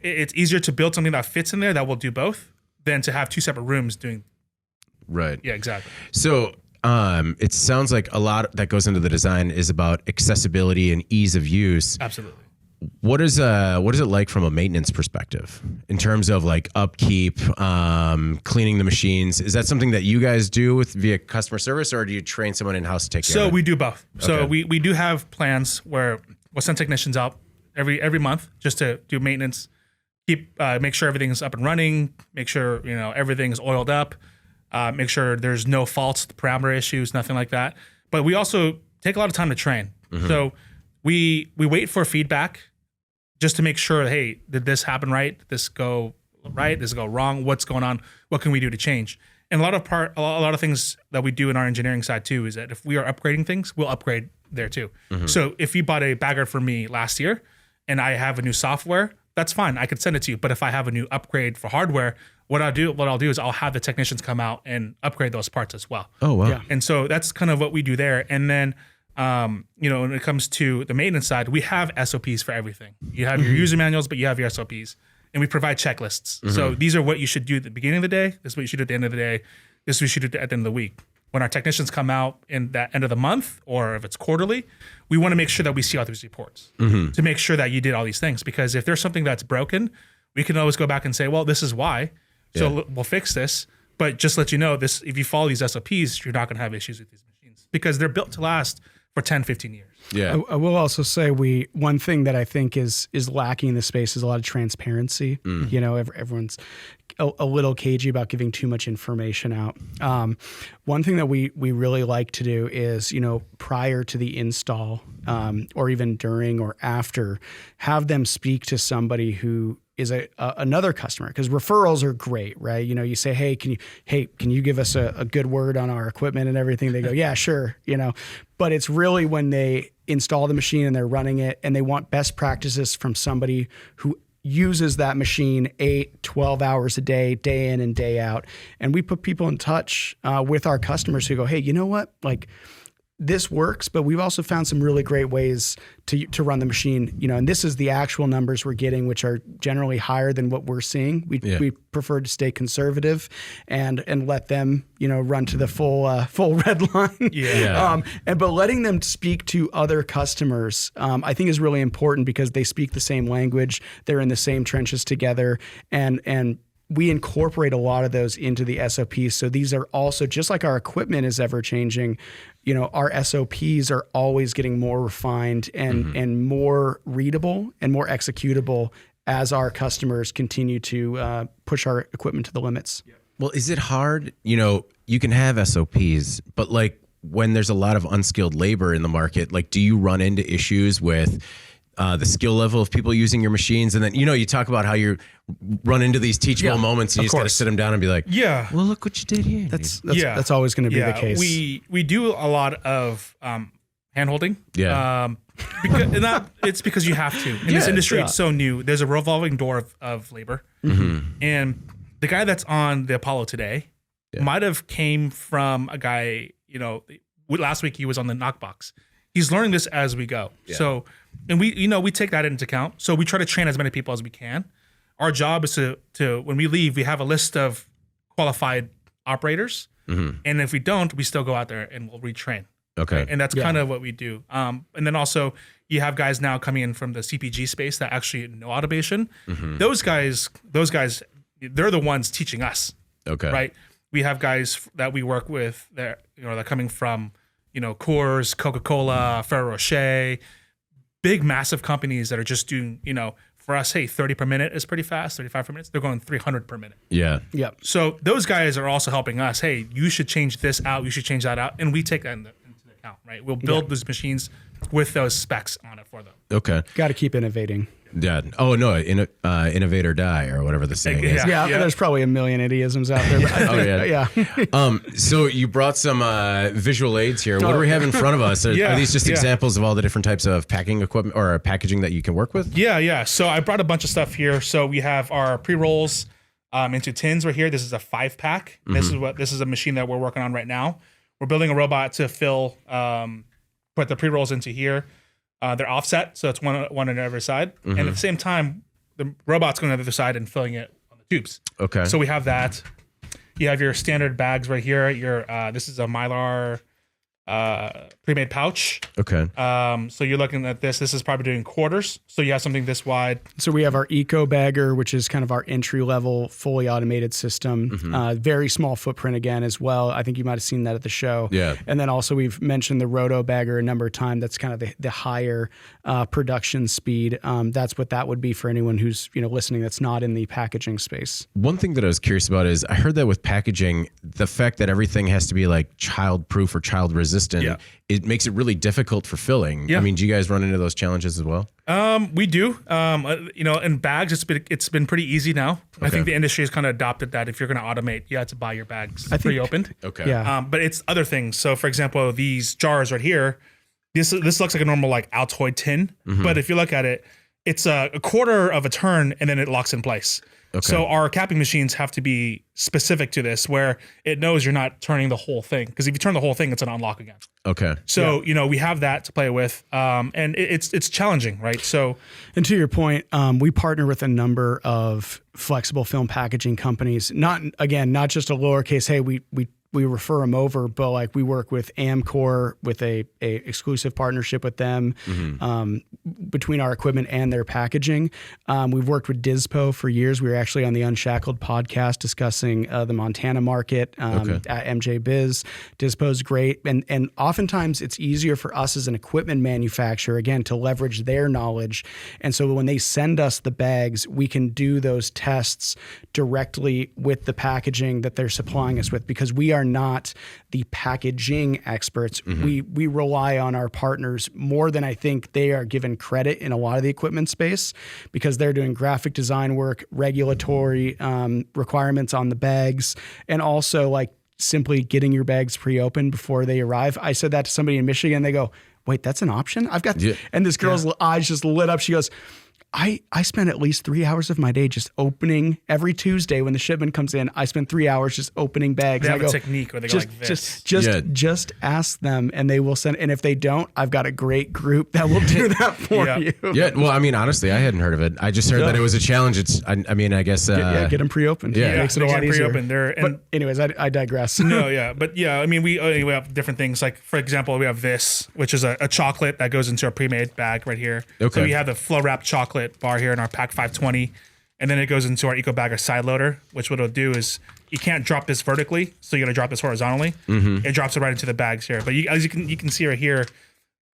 S3: It's easier to build something that fits in there that will do both than to have 2 separate rooms doing.
S2: Right.
S3: Yeah, exactly.
S2: So it sounds like a lot that goes into the design is about accessibility and ease of use.
S3: Absolutely.
S2: What is it like from a maintenance perspective in terms of upkeep, cleaning the machines? Is that something that you guys do via customer service, or do you train someone in house to take care of it?
S3: So we do both. Okay. So we do have plans where we'll send technicians out every month just to do maintenance. Make sure everything's up and running, make sure, everything's oiled up, make sure there's no faults, parameter issues, nothing like that. But we also take a lot of time to train. So we wait for feedback just to make sure, hey, did this happen right? Did this go right? Did this go wrong? What's going on? What can we do to change? And a lot of things that we do in our engineering side too is that if we are upgrading things, we'll upgrade there too. So if you bought a bagger for me last year and I have a new software, that's fine. I could send it to you. But if I have a new upgrade for hardware, what I'll do is I'll have the technicians come out and upgrade those parts as well.
S2: Oh, wow. Yeah.
S3: And so that's kind of what we do there. And then, when it comes to the maintenance side, we have SOPs for everything. You have your user manuals, but you have your SOPs. And we provide checklists. So these are what you should do at the beginning of the day. This is what you should do at the end of the day. This is what you should do at the end of the week. When our technicians come out in that end of the month, or if it's quarterly, we want to make sure that we see all these reports to make sure that you did all these things. Because if there's something that's broken, we can always go back and say, well, this is why. So we'll fix this. But just let you know, if you follow these SOPs, you're not going to have issues with these machines because they're built to last for 10, 15 years.
S2: Yeah.
S4: I will also say one thing that I think is lacking in the space is a lot of transparency. You know, everyone's a little cagey about giving too much information out. One thing that we really like to do is, you know, prior to the install, or even during or after, have them speak to somebody who is another customer, because referrals are great, right? You know, you say, hey, can you give us a good word on our equipment and everything? They go, yeah, sure. You know, but it's really when they install the machine and they're running it and they want best practices from somebody who uses that machine 8, 12 hours a day, day in and day out. And we put people in touch with our customers who go, hey, you know what? Like, this works, but we've also found some really great ways to run the machine, you know, and this is the actual numbers we're getting, which are generally higher than what we're seeing. We prefer to stay conservative and let them, you know, run to the full red line. But letting them speak to other customers, I think is really important, because they speak the same language. They're in the same trenches together, and we incorporate a lot of those into the SOPs. So these are also, just like our equipment is ever changing, you know, our SOPs are always getting more refined and more readable and more executable as our customers continue to push our equipment to the limits.
S2: Well, is it hard? You know, you can have SOPs, but like when there's a lot of unskilled labor in the market, like, do you run into issues with the skill level of people using your machines? And then, you know, you talk about how you run into these teachable moments, and you just got to sit them down and be like, well, look what you did here.
S4: That's always going to be the case.
S3: We do a lot of hand holding. It's because you have to. In this industry, it's so new. There's a revolving door of labor. And the guy that's on the Apollo today might have came from a guy, you know, last week he was on the Knockbox. He's learning this as we go. So, and we take that into account. So we try to train as many people as we can. Our job is to when we leave, we have a list of qualified operators. And if we don't, we still go out there and we'll retrain.
S2: Okay.
S3: Right? And that's kind of what we do. And then also you have guys now coming in from the CPG space that actually know automation. Those guys, they're the ones teaching us.
S2: Okay.
S3: Right. We have guys that we work with that, you know, they're coming from, you know, Coors, Coca-Cola, Ferrero Rocher, big, massive companies that are just doing, you know, for us, hey, 30 per minute is pretty fast, 35 per minute. They're going 300 per minute. So those guys are also helping us. Hey, you should change this out. You should change that out. And we take that into account, right? We'll build those machines with those specs on it for them.
S2: Okay.
S4: Got to keep innovating.
S2: Yeah. Oh, no. Innovate or die, or whatever the saying is.
S4: Yeah, there's probably a million idiosms out there. But
S2: So you brought some visual aids here. What do we have in front of us? Are these just examples of all the different types of packing equipment or packaging that you can work with?
S3: Yeah. So I brought a bunch of stuff here. So we have our pre-rolls into tins right here. This is a 5-pack. This is a machine that we're working on right now. We're building a robot to put the pre-rolls into here. They're offset, so it's one on every side. And at the same time, the robot's going to the other side and filling it on the tubes. Okay. So we have that. You have your standard bags right here. This is a Mylar pre-made pouch.
S2: Okay.
S3: So you're looking at this. This is probably doing quarters. So you have something this wide.
S4: So we have our Eco Bagger, which is kind of our entry-level, fully automated system. Very small footprint again as well. I think you might have seen that at the show.
S2: Yeah.
S4: And then also we've mentioned the Roto Bagger a number of times. That's kind of the higher production speed. That's what that would be for anyone who's listening that's not in the packaging space.
S2: One thing that I was curious about is I heard that with packaging, the fact that everything has to be like child-proof or child-resistant, it makes it really difficult for filling. I mean, do you guys run into those challenges as well?
S3: We do. In bags, it's been pretty easy now. I think the industry has kind of adopted that. If you're going to automate, you have to buy your bags pre-opened.
S2: Okay.
S4: Yeah.
S3: But it's other things. So, for example, these jars right here, this looks like a normal like Altoid tin, but if you look at it, it's a quarter of a turn and then it locks in place. Okay. So our capping machines have to be specific to this, where it knows you're not turning the whole thing. Because if you turn the whole thing, it's an unlock again.
S2: Okay.
S3: So we have that to play with, and it's challenging, right? So,
S4: and to your point, we partner with a number of flexible film packaging companies. Not just a lowercase. Hey, we we refer them over, but like we work with Amcor with a exclusive partnership with them between our equipment and their packaging. We've worked with Dispo for years. We were actually on the Unshackled podcast discussing the Montana market at MJBiz. Dispo's great. And oftentimes it's easier for us as an equipment manufacturer, again, to leverage their knowledge. And so when they send us the bags, we can do those tests directly with the packaging that they're supplying us with, because we are not the packaging experts. We rely on our partners more than I think they are given credit in a lot of the equipment space, because they're doing graphic design work, regulatory requirements on the bags, and also like simply getting your bags pre-opened before they arrive. I said that to somebody in Michigan. They go, wait, that's an option? I've got, and this girl's eyes just lit up. She goes, I spend at least 3 hours of my day just opening every Tuesday when the shipment comes in. I spend 3 hours just opening bags.
S3: They have a technique where they go like this.
S4: Just ask them and they will send. And if they don't, I've got a great group that will do that for you.
S2: Yeah. Well, I mean, honestly, I hadn't heard of it. I just heard that it was a challenge. I mean, I guess.
S4: Get them pre-opened.
S2: Yeah.
S4: It makes it a lot easier.
S3: But
S4: anyways, I digress.
S3: No, yeah. But yeah, I mean, we have different things. Like, for example, we have this, which is a chocolate that goes into a pre-made bag right here.
S2: Okay.
S3: So we have the flow wrap chocolate bar here in our Pack 520, and then it goes into our EcoBagger side loader, which what it'll do is you can't drop this vertically, so you got to drop this horizontally. It drops it right into the bags here. But as you can see right here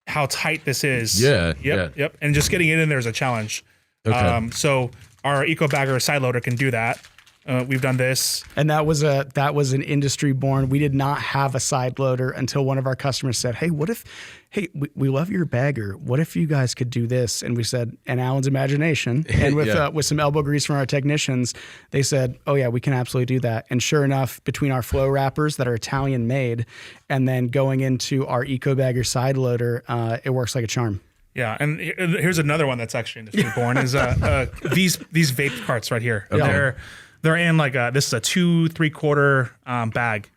S3: how tight this is.
S2: Yeah.
S3: Yep. And just getting it in there is a challenge.
S2: Okay.
S3: So our EcoBagger side loader can do that. We've done this,
S4: and that was an industry born. We did not have a side loader until one of our customers said, "Hey, we love your bagger. What if you guys could do this?" And we said, and Alan's imagination, and with some elbow grease from our technicians, they said, "Oh yeah, we can absolutely do that." And sure enough, between our flow wrappers that are Italian made, and then going into our EcoBagger side loader, it works like a charm.
S3: Yeah, and here's another one that's actually industry born is these vape carts right here.
S4: Yeah.
S3: They're in like this is a 2 3/4 bag.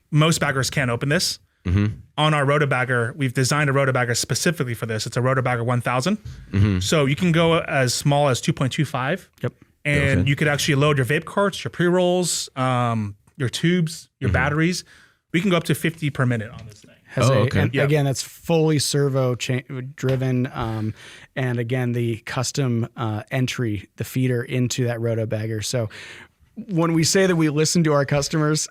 S3: Most baggers can't open this. On our Rotobagger, we've designed a Rotobagger specifically for this. It's a Rotobagger 1000. So you can go as small as 2.25.
S4: Yep.
S3: And you could actually load your vape carts, your pre-rolls, your tubes, your batteries. We can go up to 50 per minute on this thing.
S4: Again, that's fully servo driven, and again the custom entry, the feeder into that Rotobagger. So when we say that we listen to our customers,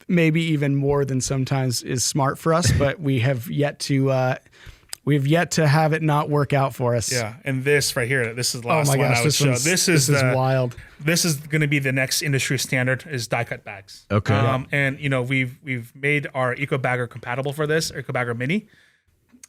S4: maybe even more than sometimes is smart for us, but we have yet to have it not work out for us.
S3: Yeah, and this right here, this is the last one I would show. This is
S4: wild.
S3: This is going to be the next industry standard is die cut bags.
S2: Okay.
S3: And we've made our EcoBagger compatible for this, EcoBagger Mini.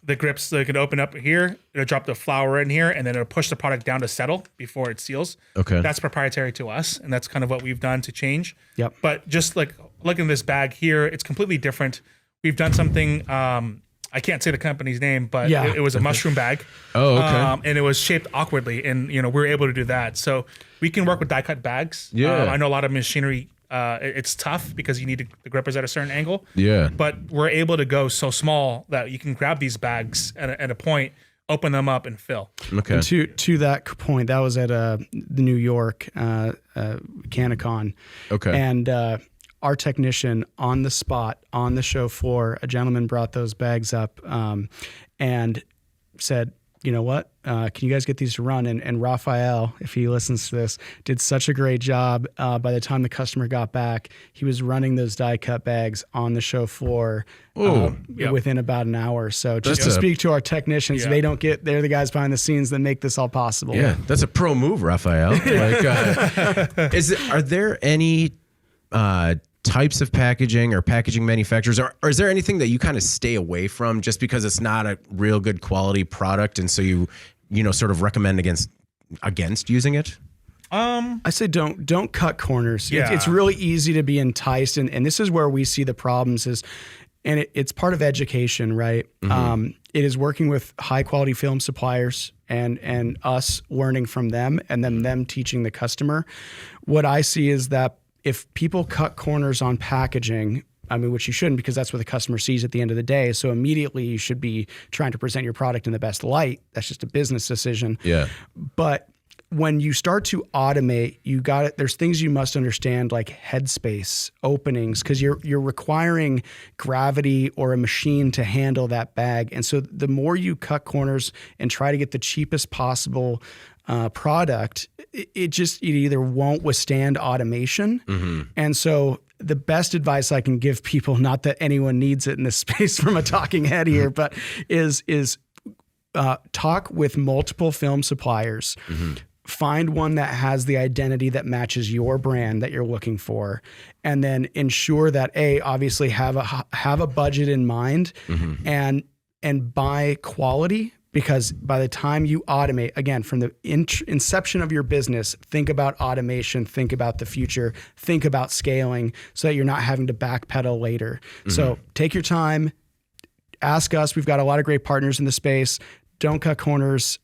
S3: The grips, they can open up here, it'll drop the flour in here, and then it'll push the product down to settle before it seals.
S2: Okay.
S3: That's proprietary to us, and that's kind of what we've done to change.
S4: Yep.
S3: But just like looking at this bag here, it's completely different. We've done something, I can't say the company's name, but it was a mushroom bag.
S2: Oh, okay.
S3: And it was shaped awkwardly, and we were able to do that. So we can work with die cut bags.
S2: Yeah.
S3: I know a lot of machinery, it's tough because you need the grippers at a certain angle.
S2: Yeah.
S3: But we're able to go so small that you can grab these bags at a point, open them up, and fill.
S2: Okay.
S4: And to that point, that was at the New York Canicon.
S2: Okay.
S4: And our technician on the spot, on the show floor, a gentleman brought those bags up and said, "You know what? Can you guys get these to run?" And Raphael, if he listens to this, did such a great job. By the time the customer got back, he was running those die cut bags on the show floor within about an hour. So just to speak to our technicians, they're the guys behind the scenes that make this all possible.
S2: Yeah, that's a pro move, Raphael. Are there any types of packaging or packaging manufacturers, or is there anything that you kind of stay away from just because it's not a real good quality product, and so you sort of recommend against using it?
S4: I say don't cut corners.
S3: Yeah.
S4: It's really easy to be enticed, and this is where we see the problems is, and it's part of education, right? It is working with high quality film suppliers and us learning from them, and then them teaching the customer. What I see is that if people cut corners on packaging, I mean, which you shouldn't, because that's what the customer sees at the end of the day. So immediately you should be trying to present your product in the best light. That's just a business decision.
S2: Yeah.
S4: But when you start to automate, there's things you must understand, like headspace, openings, because you're requiring gravity or a machine to handle that bag. And so the more you cut corners and try to get the cheapest possible product, it either won't withstand automation. And so the best advice I can give people, not that anyone needs it in this space from a talking head here, but is talk with multiple film suppliers. Find one that has the identity that matches your brand that you're looking for, and then ensure that obviously have a budget in mind, and buy quality, because by the time you automate, again, from the inception of your business, think about automation, think about the future, think about scaling, so that you're not having to backpedal later. So take your time, ask us. We've got a lot of great partners in the space. Don't cut corners.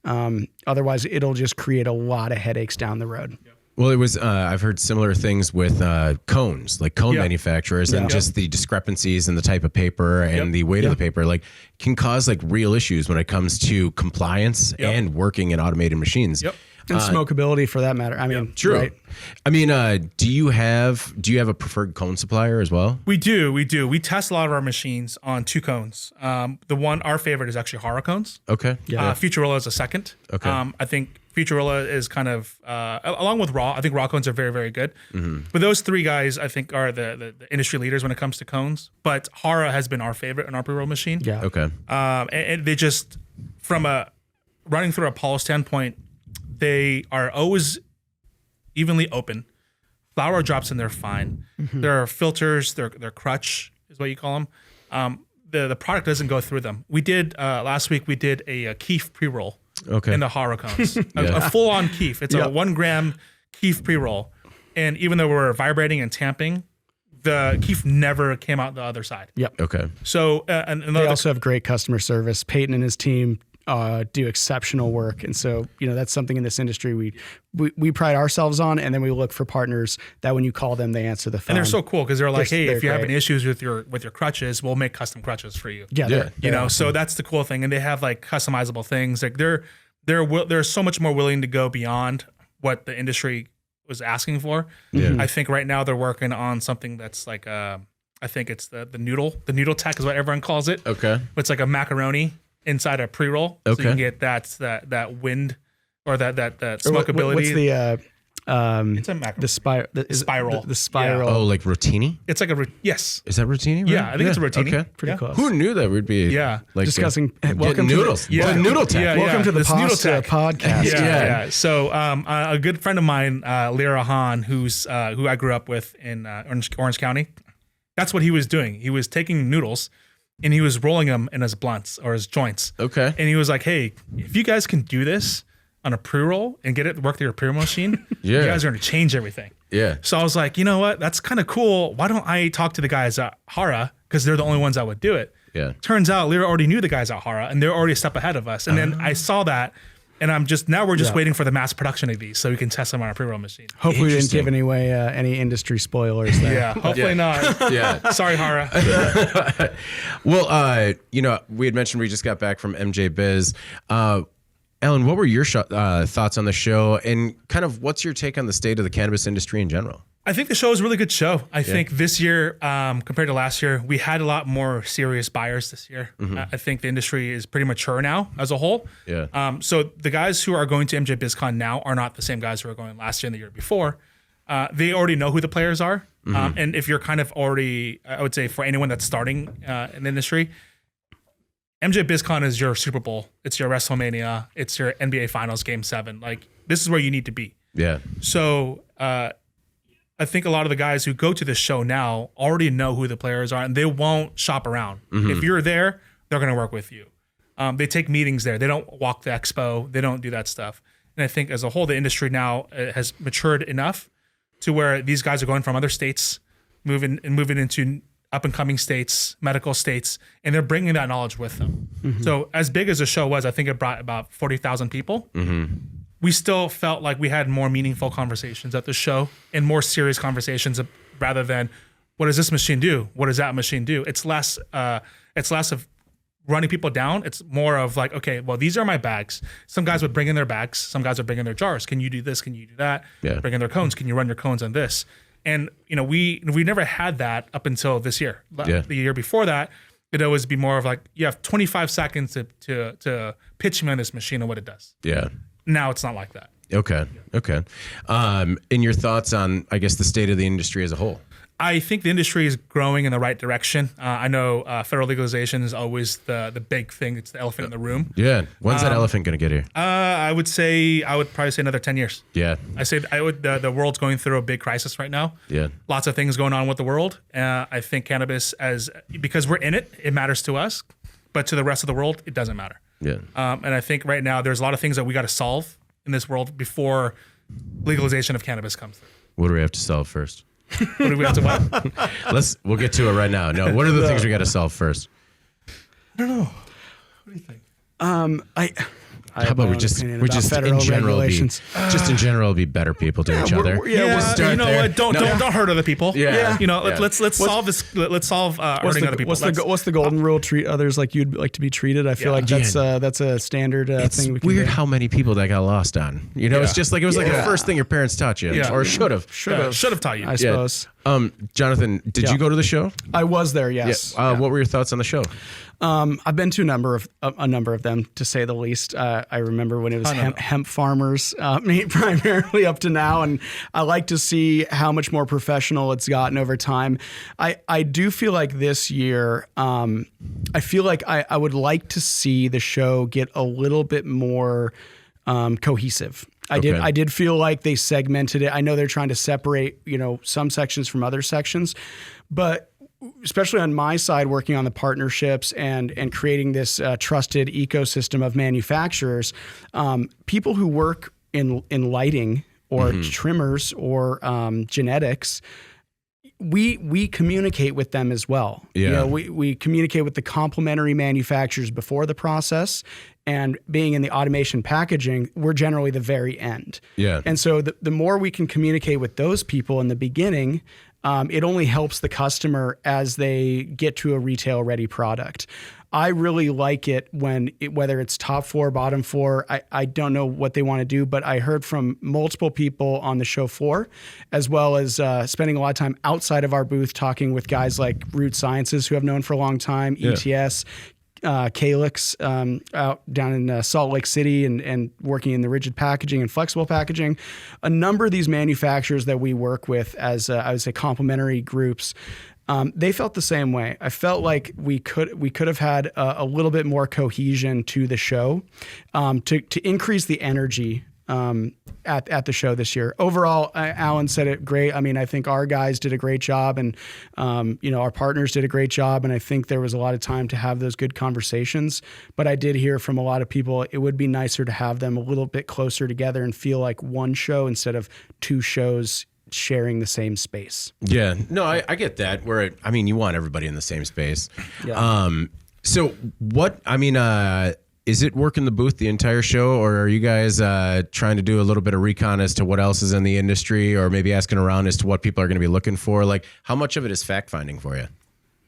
S4: Otherwise, it'll just create a lot of headaches down the road.
S2: Well, it was, I've heard similar things with cones, like cone manufacturers, and just the discrepancies in the type of paper and the weight of the paper, like, can cause like real issues when it comes to compliance and working in automated machines.
S4: And smokability, for that matter. I mean,
S2: true.
S4: Right?
S2: I mean, do you have a preferred cone supplier as well?
S3: We do. We test a lot of our machines on 2 cones. Our favorite is actually Hara cones.
S2: Okay.
S3: Futurilla is a second.
S2: Okay.
S3: I think Futurilla is kind of, along with Raw, I think Raw cones are very, very good. But those 3 guys, I think, are the industry leaders when it comes to cones. But Hara has been our favorite in our pre-roll machine.
S4: Yeah.
S2: Okay.
S3: And they just, from running through a Apollo standpoint, they are always evenly open. Flower drops in there fine. There are filters. They're crutch is what you call them. The product doesn't go through them. We did last week. We did a keef pre-roll in the Hara cones, a full-on keef. It's a 1 gram keef pre-roll, and even though we're vibrating and tamping, the keef never came out the other side.
S2: Okay.
S3: So and
S4: they also have great customer service. Peyton and his team do exceptional work, and so that's something in this industry we pride ourselves on, and then we look for partners that when you call them, they answer the phone.
S3: And they're so cool because they're like, hey, if you're having issues with your crutches, we'll make custom crutches for you. So that's the cool thing, and they have like customizable things. Like they're so much more willing to go beyond what the industry was asking for. I think right now they're working on something that's like I think it's the noodle tech is what everyone calls it.
S2: Okay.
S3: It's like a macaroni inside a pre-roll, so you can get that wind or that smokability.
S4: What's
S3: it's a macaroni.
S4: the spiral? The spiral.
S2: Oh, like rotini?
S3: It's like yes.
S2: Is that rotini? Right?
S3: Yeah, I think it's a rotini.
S2: Okay,
S4: pretty close.
S2: Who knew that we'd be like
S4: discussing
S2: welcome noodles?
S3: The
S2: noodle tech.
S4: Welcome to the
S3: This noodle
S4: Pasta
S3: tech
S4: podcast.
S3: So a good friend of mine, Lyra Hahn, who I grew up with in Orange County, that's what he was doing. He was taking noodles and he was rolling them in his blunts or his joints.
S2: Okay.
S3: And he was like, hey, if you guys can do this on a pre-roll and get it work through your pre-roll machine, you guys are going to change everything.
S2: Yeah.
S3: So I was like, you know what? That's kind of cool. Why don't I talk to the guys at Hara? Because they're the only ones that would do it.
S2: Yeah.
S3: Turns out Lyra already knew the guys at Hara and they're already a step ahead of us. And then I saw that, and we're just waiting for the mass production of these so we can test them on our pre-roll machine.
S4: Hopefully we didn't give away any industry spoilers there.
S3: Yeah, hopefully not.
S2: Yeah.
S3: Sorry, Hara.
S2: Well, we had mentioned we just got back from MJBiz. Alan, what were your thoughts on the show, and kind of what's your take on the state of the cannabis industry in general?
S3: I think the show is a really good show. I think this year, compared to last year, we had a lot more serious buyers this year. I think the industry is pretty mature now as a whole.
S2: Yeah.
S3: So the guys who are going to MJBizCon now are not the same guys who are going last year and the year before. They already know who the players are. And if you're kind of already, I would say for anyone that's starting in the industry, MJBizCon is your Super Bowl. It's your WrestleMania. It's your NBA Finals Game 7. Like, this is where you need to be.
S2: Yeah.
S3: So I think a lot of the guys who go to this show now already know who the players are, and they won't shop around. If you're there, they're going to work with you. They take meetings there. They don't walk the expo. They don't do that stuff. And I think as a whole, the industry now has matured enough to where these guys are going from other states, moving into up-and-coming states, medical states, and they're bringing that knowledge with them. So as big as the show was, I think it brought about 40,000 people. We still felt like we had more meaningful conversations at the show and more serious conversations rather than what does this machine do? What does that machine do? It's less of running people down. It's more of like, okay, well, these are my bags. Some guys would bring in their bags. Some guys would bring in their jars. Can you do this? Can you do that?
S2: Yeah.
S3: Bring in their cones. Can you run your cones on this? And we never had that up until this year.
S2: Yeah.
S3: The year before that, it'd always be more of like, you have 25 seconds to pitch me on this machine and what it does.
S2: Yeah.
S3: Now it's not like that.
S2: Okay. And your thoughts on, I guess, the state of the industry as a whole?
S3: I think the industry is growing in the right direction. I know federal legalization is always the big thing. It's the elephant in the room.
S2: Yeah. When's that elephant going to get here?
S3: I would probably say another 10 years.
S2: Yeah.
S3: The world's going through a big crisis right now.
S2: Yeah.
S3: Lots of things going on with the world. I think cannabis, because we're in it, it matters to us, but to the rest of the world, it doesn't matter.
S2: Yeah.
S3: And I think right now there's a lot of things that we got to solve in this world before legalization of cannabis comes through.
S2: What do we have to solve first?
S3: What do we have to what?
S2: We'll get to it right now. No, what are the things we got to solve first?
S3: I don't know. What do you think?
S2: How about we just in general be better people to each other?
S3: You know what? Don't hurt other people.
S2: Yeah.
S3: Let's solve this. Let's solve hurting other people.
S4: What's the golden rule? Treat others like you'd like to be treated. I feel like that's a standard thing.
S2: It's
S4: we can
S2: weird
S4: do.
S2: how many people that got lost on. It's just like it was like the first thing your parents taught you, or should have
S3: taught you.
S4: I suppose.
S2: Jonathan, did you go to the show?
S4: I was there. Yes.
S2: What were your thoughts on the show?
S4: I've been to a number of them, to say the least. I remember when it was hemp farmers, primarily up to now, and I like to see how much more professional it's gotten over time. I do feel like this year, I feel like I would like to see the show get a little bit more cohesive. I did feel like they segmented it. I know they're trying to separate, some sections from other sections, but especially on my side, working on the partnerships and creating this trusted ecosystem of manufacturers, people who work in lighting or trimmers or genetics, we communicate with them as well.
S2: Yeah.
S4: We communicate with the complementary manufacturers before the process, and being in the automation packaging, we're generally the very end.
S2: Yeah.
S4: And so the more we can communicate with those people in the beginning, it only helps the customer as they get to a retail ready product. I really like it whether it's top four, bottom four, I don't know what they want to do, but I heard from multiple people on the show floor, as well as spending a lot of time outside of our booth talking with guys like Root Sciences, who I've known for a long time, ETS, Calyx out down in Salt Lake City and working in the rigid packaging and flexible packaging. A number of these manufacturers that we work with as I would say complementary groups, they felt the same way. I felt like we could have had a little bit more cohesion to the show to increase the energy at the show this year. Overall, Alan said it great. I mean, I think our guys did a great job, and our partners did a great job, and I think there was a lot of time to have those good conversations. But I did hear from a lot of people it would be nicer to have them a little bit closer together and feel like one show instead of two shows sharing the same space.
S2: Yeah, no, I get that. You want everybody in the same space.
S4: Yeah.
S2: So what? Is it working the booth the entire show, or are you guys trying to do a little bit of recon as to what else is in the industry, or maybe asking around as to what people are going to be looking for? Like, how much of it is fact finding for you?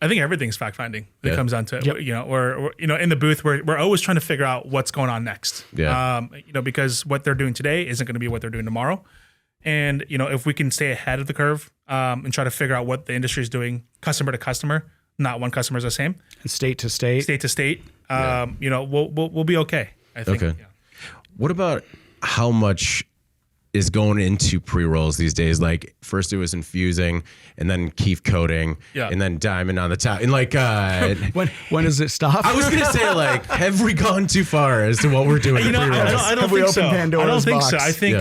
S3: I think everything's fact finding. It comes down to we're in the booth we're always trying to figure out what's going on next.
S2: Yeah.
S3: Because what they're doing today isn't going to be what they're doing tomorrow, and if we can stay ahead of the curve and try to figure out what the industry is doing, customer to customer. Not one customer is the same.
S4: And state to state.
S3: We'll be okay, I think.
S2: Okay. Yeah. What about how much is going into pre-rolls these days? Like, first it was infusing, and then keef coating, and then diamond on the top. And like,
S4: when does it stop?
S2: I was gonna say, like, have we gone too far as to what we're doing?
S3: I don't think so.
S4: Pandora's box?
S3: I think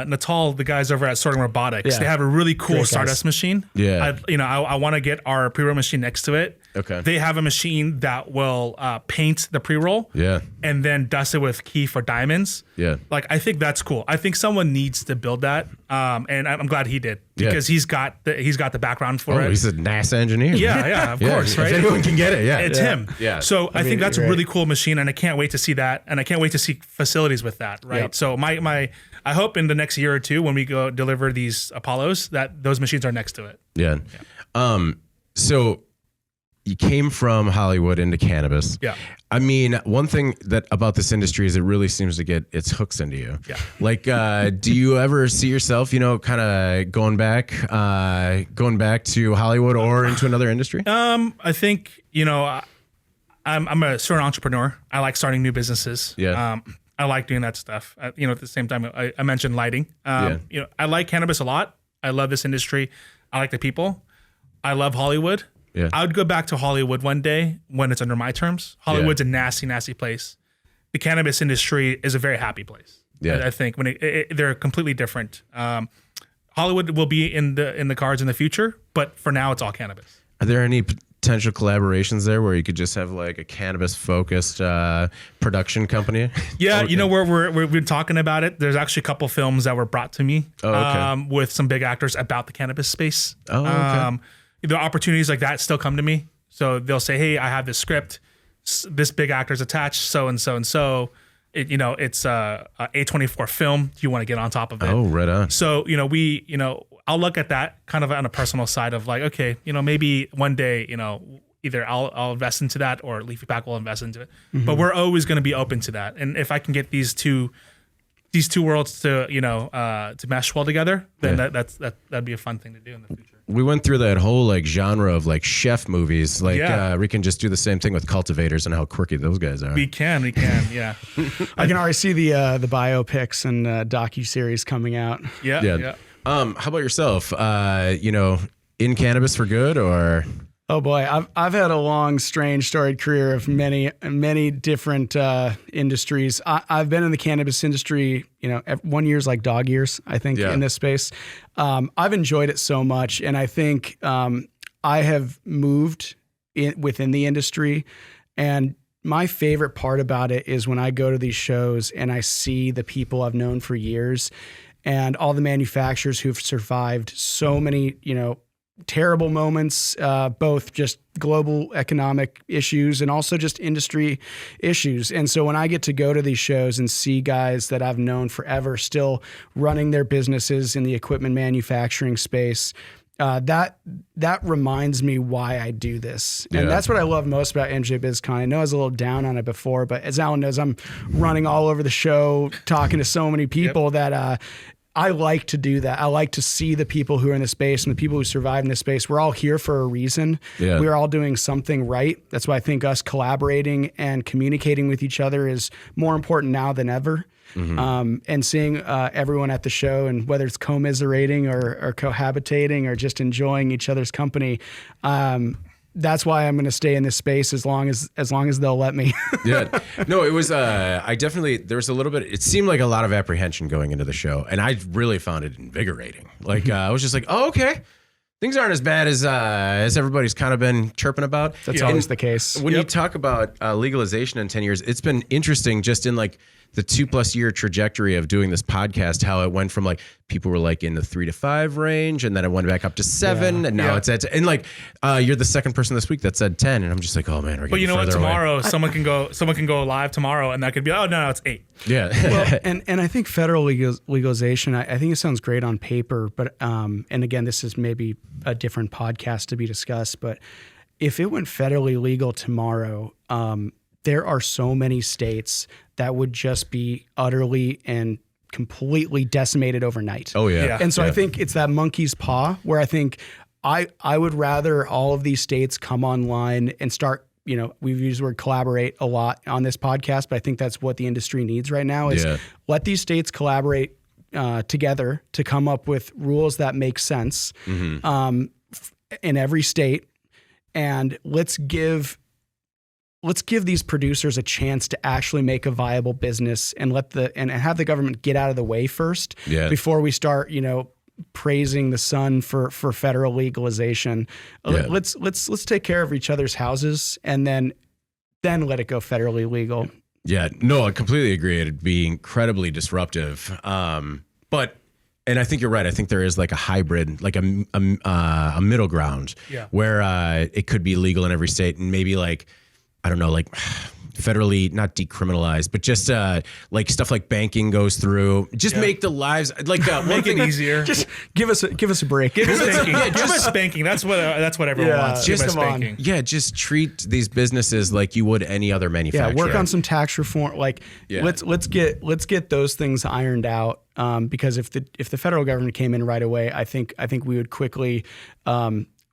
S3: Natal, the guys over at Sorting Robotics, they have a really cool Stardust machine.
S2: Yeah.
S3: I want to get our pre-roll machine next to it.
S2: Okay.
S3: They have a machine that will paint the pre-roll.
S2: Yeah.
S3: And then dust it with keef or diamonds.
S2: Yeah.
S3: Like, I think that's cool. I think someone needs to build that. And I'm glad he did, because he's got the background for it.
S2: He's a NASA engineer.
S3: Yeah, of course, right?
S2: If anyone can get it,
S3: it's him.
S2: Yeah.
S3: So I think that's a really cool machine, and I can't wait to see that, and I can't wait to see facilities with that, right?
S4: Yep.
S3: So I hope in the next year or two, when we go deliver these Apollos, that those machines are next to it.
S2: Yeah. So you came from Hollywood into cannabis.
S3: Yeah.
S2: I mean, one thing that about this industry is it really seems to get its hooks into you.
S3: Yeah.
S2: Like, do you ever see yourself, kind of going back to Hollywood or into another industry?
S3: I think, I'm a certain entrepreneur. I like starting new businesses.
S2: Yeah.
S3: I like doing that stuff. At the same time, I mentioned lighting. I like cannabis a lot. I love this industry. I like the people. I love Hollywood.
S2: Yeah.
S3: I would go back to Hollywood one day when it's under my terms. Hollywood's a nasty, nasty place. The cannabis industry is a very happy place.
S2: Yeah.
S3: I think when they're completely different. Hollywood will be in the cards in the future, but for now, it's all cannabis.
S2: Are there any potential collaborations there where you could just have like a cannabis focused production company?
S3: Yeah, we've been talking about it. There's actually a couple films that were brought to me with some big actors about the cannabis space.
S2: Oh, okay.
S3: The opportunities like that still come to me. So they'll say, "Hey, I have this script. This big actor's attached. So and so and so. It's a A24 film. Do you want to get on top of it?"
S2: Oh, right on.
S3: So I'll look at that kind of on a personal side of like, okay, maybe one day, either I'll invest into that or LeafyPack will invest into it. Mm-hmm. But we're always going to be open to that. And if I can get these two worlds to mesh well together, then that'd be a fun thing to do in the future.
S2: We went through that whole like genre of like chef movies. Like we can just do the same thing with cultivators and how quirky those guys are.
S3: We can, yeah.
S4: I can already see the biopics and docuseries coming out.
S3: Yeah.
S2: How about yourself? In cannabis for good or?
S4: Oh boy, I've had a long, strange, storied career of many different industries. I've been in the cannabis industry, 1 year's like dog years, I think, in this space. I've enjoyed it so much, and I think I have moved within the industry. And my favorite part about it is when I go to these shows and I see the people I've known for years, and all the manufacturers who've survived so many, terrible moments, both just global economic issues and also just industry issues. And so when I get to go to these shows and see guys that I've known forever still running their businesses in the equipment manufacturing space, that reminds me why I do this. And that's what I love most about MJBizCon. I know I was a little down on it before, but as Alan knows, I'm running all over the show, talking to so many people that I like to do that. I like to see the people who are in the space and the people who survive in this space. We're all here for a reason. Yeah. We're all doing something right. That's why I think us collaborating and communicating with each other is more important now than ever. Mm-hmm. And seeing everyone at the show, and whether it's commiserating or cohabitating or just enjoying each other's company, that's why I'm going to stay in this space as long as they'll let me.
S2: Yeah. No, it was, there was a little bit, it seemed like a lot of apprehension going into the show, and I really found it invigorating. Like, I was just like, oh, okay. Things aren't as bad as everybody's kind of been chirping about.
S4: That's always the case.
S2: When you talk about legalization in 10 years, it's been interesting just in like the 2+ year trajectory of doing this podcast, how it went from like people were like in the 3 to 5 range, and then it went back up to 7, and now it's at 10. And like you're the second person this week that said 10, and I'm just like, oh man, we're getting further away.
S3: But you know what? Tomorrow someone can go live tomorrow, and that could be no, it's 8.
S2: Yeah.
S4: Well, and I think federal legalization, I think it sounds great on paper, but and again, this is maybe a different podcast to be discussed, but if it went federally legal tomorrow, there are so many states that would just be utterly and completely decimated overnight.
S2: Oh yeah.
S4: And so I think it's that monkey's paw where I think I would rather all of these states come online and start, we've used the word collaborate a lot on this podcast, but I think that's what the industry needs right now is let these states collaborate together to come up with rules that make sense in every state. And let's give these producers a chance to actually make a viable business and and have the government get out of the way first before we start, praising the sun for federal legalization. Yeah. Let's take care of each other's houses and then let it go federally legal.
S2: Yeah, no, I completely agree. It'd be incredibly disruptive. And I think you're right. I think there is like a hybrid, like a middle ground where it could be legal in every state, and maybe like, I don't know, like federally not decriminalized, but just like stuff like banking goes through. Just make the lives like
S3: Make it easier.
S4: Just give us a break.
S3: Give us spanking. Give us spanking. That's what everyone wants.
S2: Just
S3: give us spanking.
S2: Just treat these businesses like you would any other manufacturer.
S4: Yeah, work on some tax reform. Like let's get those things ironed out. Because if the federal government came in right away, I think we would quickly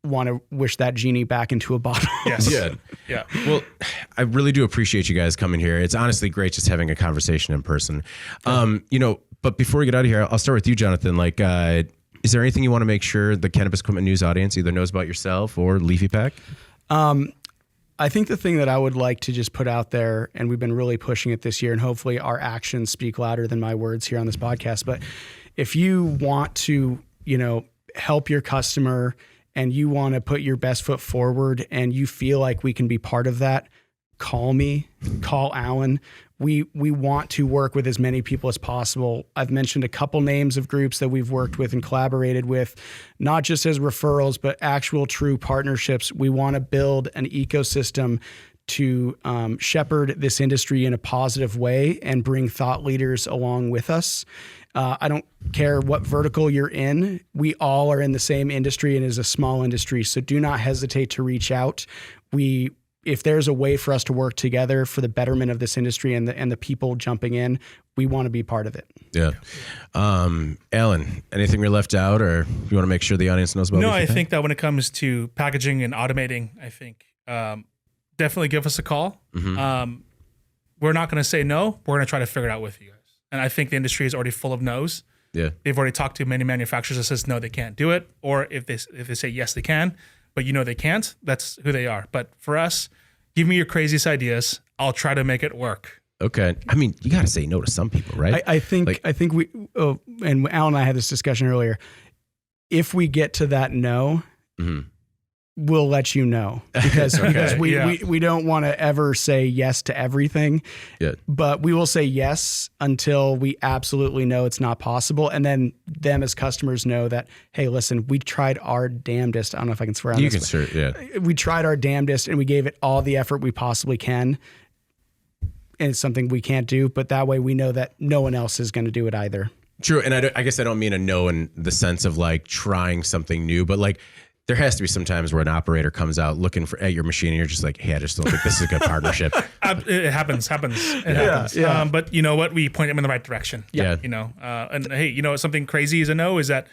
S4: want to wish that genie back into a bottle.
S3: Yes.
S2: Yeah. Well, I really do appreciate you guys coming here. It's honestly great just having a conversation in person. But before we get out of here, I'll start with you, Jonathan. Like, is there anything you want to make sure the Cannabis Equipment News audience either knows about yourself or LeafyPack?
S4: I think the thing that I would like to just put out there, and we've been really pushing it this year, and hopefully our actions speak louder than my words here on this podcast. But if you want to, help your customer and you want to put your best foot forward and you feel like we can be part of that, call me, call Alan. We want to work with as many people as possible. I've mentioned a couple names of groups that we've worked with and collaborated with, not just as referrals, but actual true partnerships. We want to build an ecosystem to shepherd this industry in a positive way and bring thought leaders along with us. I don't care what vertical you're in. We all are in the same industry and it is a small industry. So do not hesitate to reach out. If there's a way for us to work together for the betterment of this industry and the people jumping in, we want to be part of it.
S2: Yeah. Alan, anything we left out or you want to make sure the audience knows about?
S3: No, I think that when it comes to packaging and automating, I think definitely give us a call. Mm-hmm. We're not going to say no. We're going to try to figure it out with you guys. And I think the industry is already full of no's. Yeah. They've already talked to many manufacturers that says no, they can't do it. Or if they say yes, they can, but they can't, that's who they are. But for us, give me your craziest ideas. I'll try to make it work.
S2: Okay. I mean, you got to say no to some people, right?
S4: I think we, and Alan and I had this discussion earlier. If we get to that no, mm-hmm. we'll let you know because we don't want to ever say yes to everything, but we will say yes until we absolutely know it's not possible. And then them as customers know that, hey, listen, we tried our damnedest. I don't know if I can swear on this. You can, we tried our damnedest and we gave it all the effort we possibly can. And it's something we can't do, but that way we know that no one else is going to do it either.
S2: True. And I guess I don't mean a no in the sense of like trying something new, but like, there has to be some times where an operator comes out looking at your machine and you're just like, hey, I just don't think this is a good partnership.
S3: It happens. It happens. Yeah. But you know what? We point them in the right direction.
S2: Yeah.
S3: And hey, something crazy is a no is that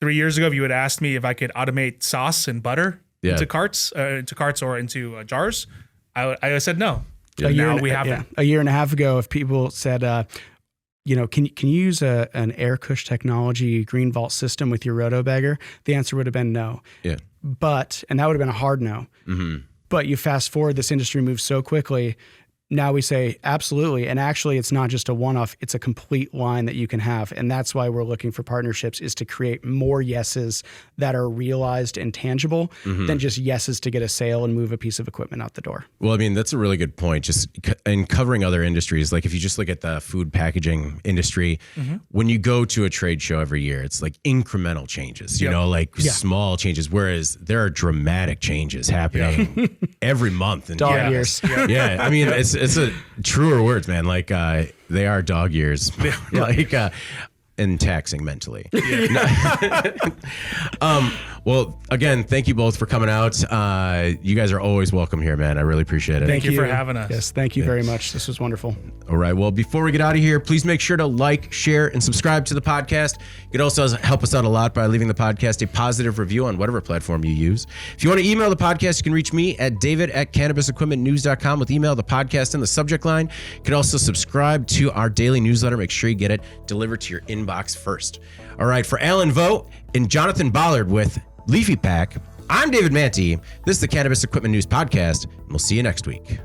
S3: 3 years ago, if you had asked me if I could automate sauce and butter into carts or into jars, I said no.
S2: Yeah.
S4: A year and a half ago, if people said, can you use an air cush technology green vault system with your roto bagger? The answer would have been no.
S2: Yeah.
S4: And that would have been a hard no. Mm-hmm. But you fast forward, this industry moves so quickly. Now we say absolutely. And actually, it's not just a one-off. It's a complete line that you can have. And that's why we're looking for partnerships, is to create more yeses that are realized and tangible than just yeses to get a sale and move a piece of equipment out the door.
S2: Well, I mean, that's a really good point. Just in covering other industries, like if you just look at the food packaging industry, when you go to a trade show every year, it's like incremental changes, small changes, whereas there are dramatic changes happening every month. And
S4: dog years.
S2: Yeah. I mean, it's a truer words, man. Like they are dog years, and taxing mentally. Well, again, thank you both for coming out. You guys are always welcome here, man. I really appreciate it.
S3: Thank you for having us.
S4: Yes, thank you very much. This was wonderful.
S2: All right. Well, before we get out of here, please make sure to like, share, and subscribe to the podcast. You can also help us out a lot by leaving the podcast a positive review on whatever platform you use. If you want to email the podcast, you can reach me at david@cannabisequipmentnews.com with email the podcast in the subject line. You can also subscribe to our daily newsletter. Make sure you get it delivered to your inbox first. All right. For Alain Vo and Jonathan Ballard with LeafyPack, I'm David Manti. This is the Cannabis Equipment News Podcast, and we'll see you next week.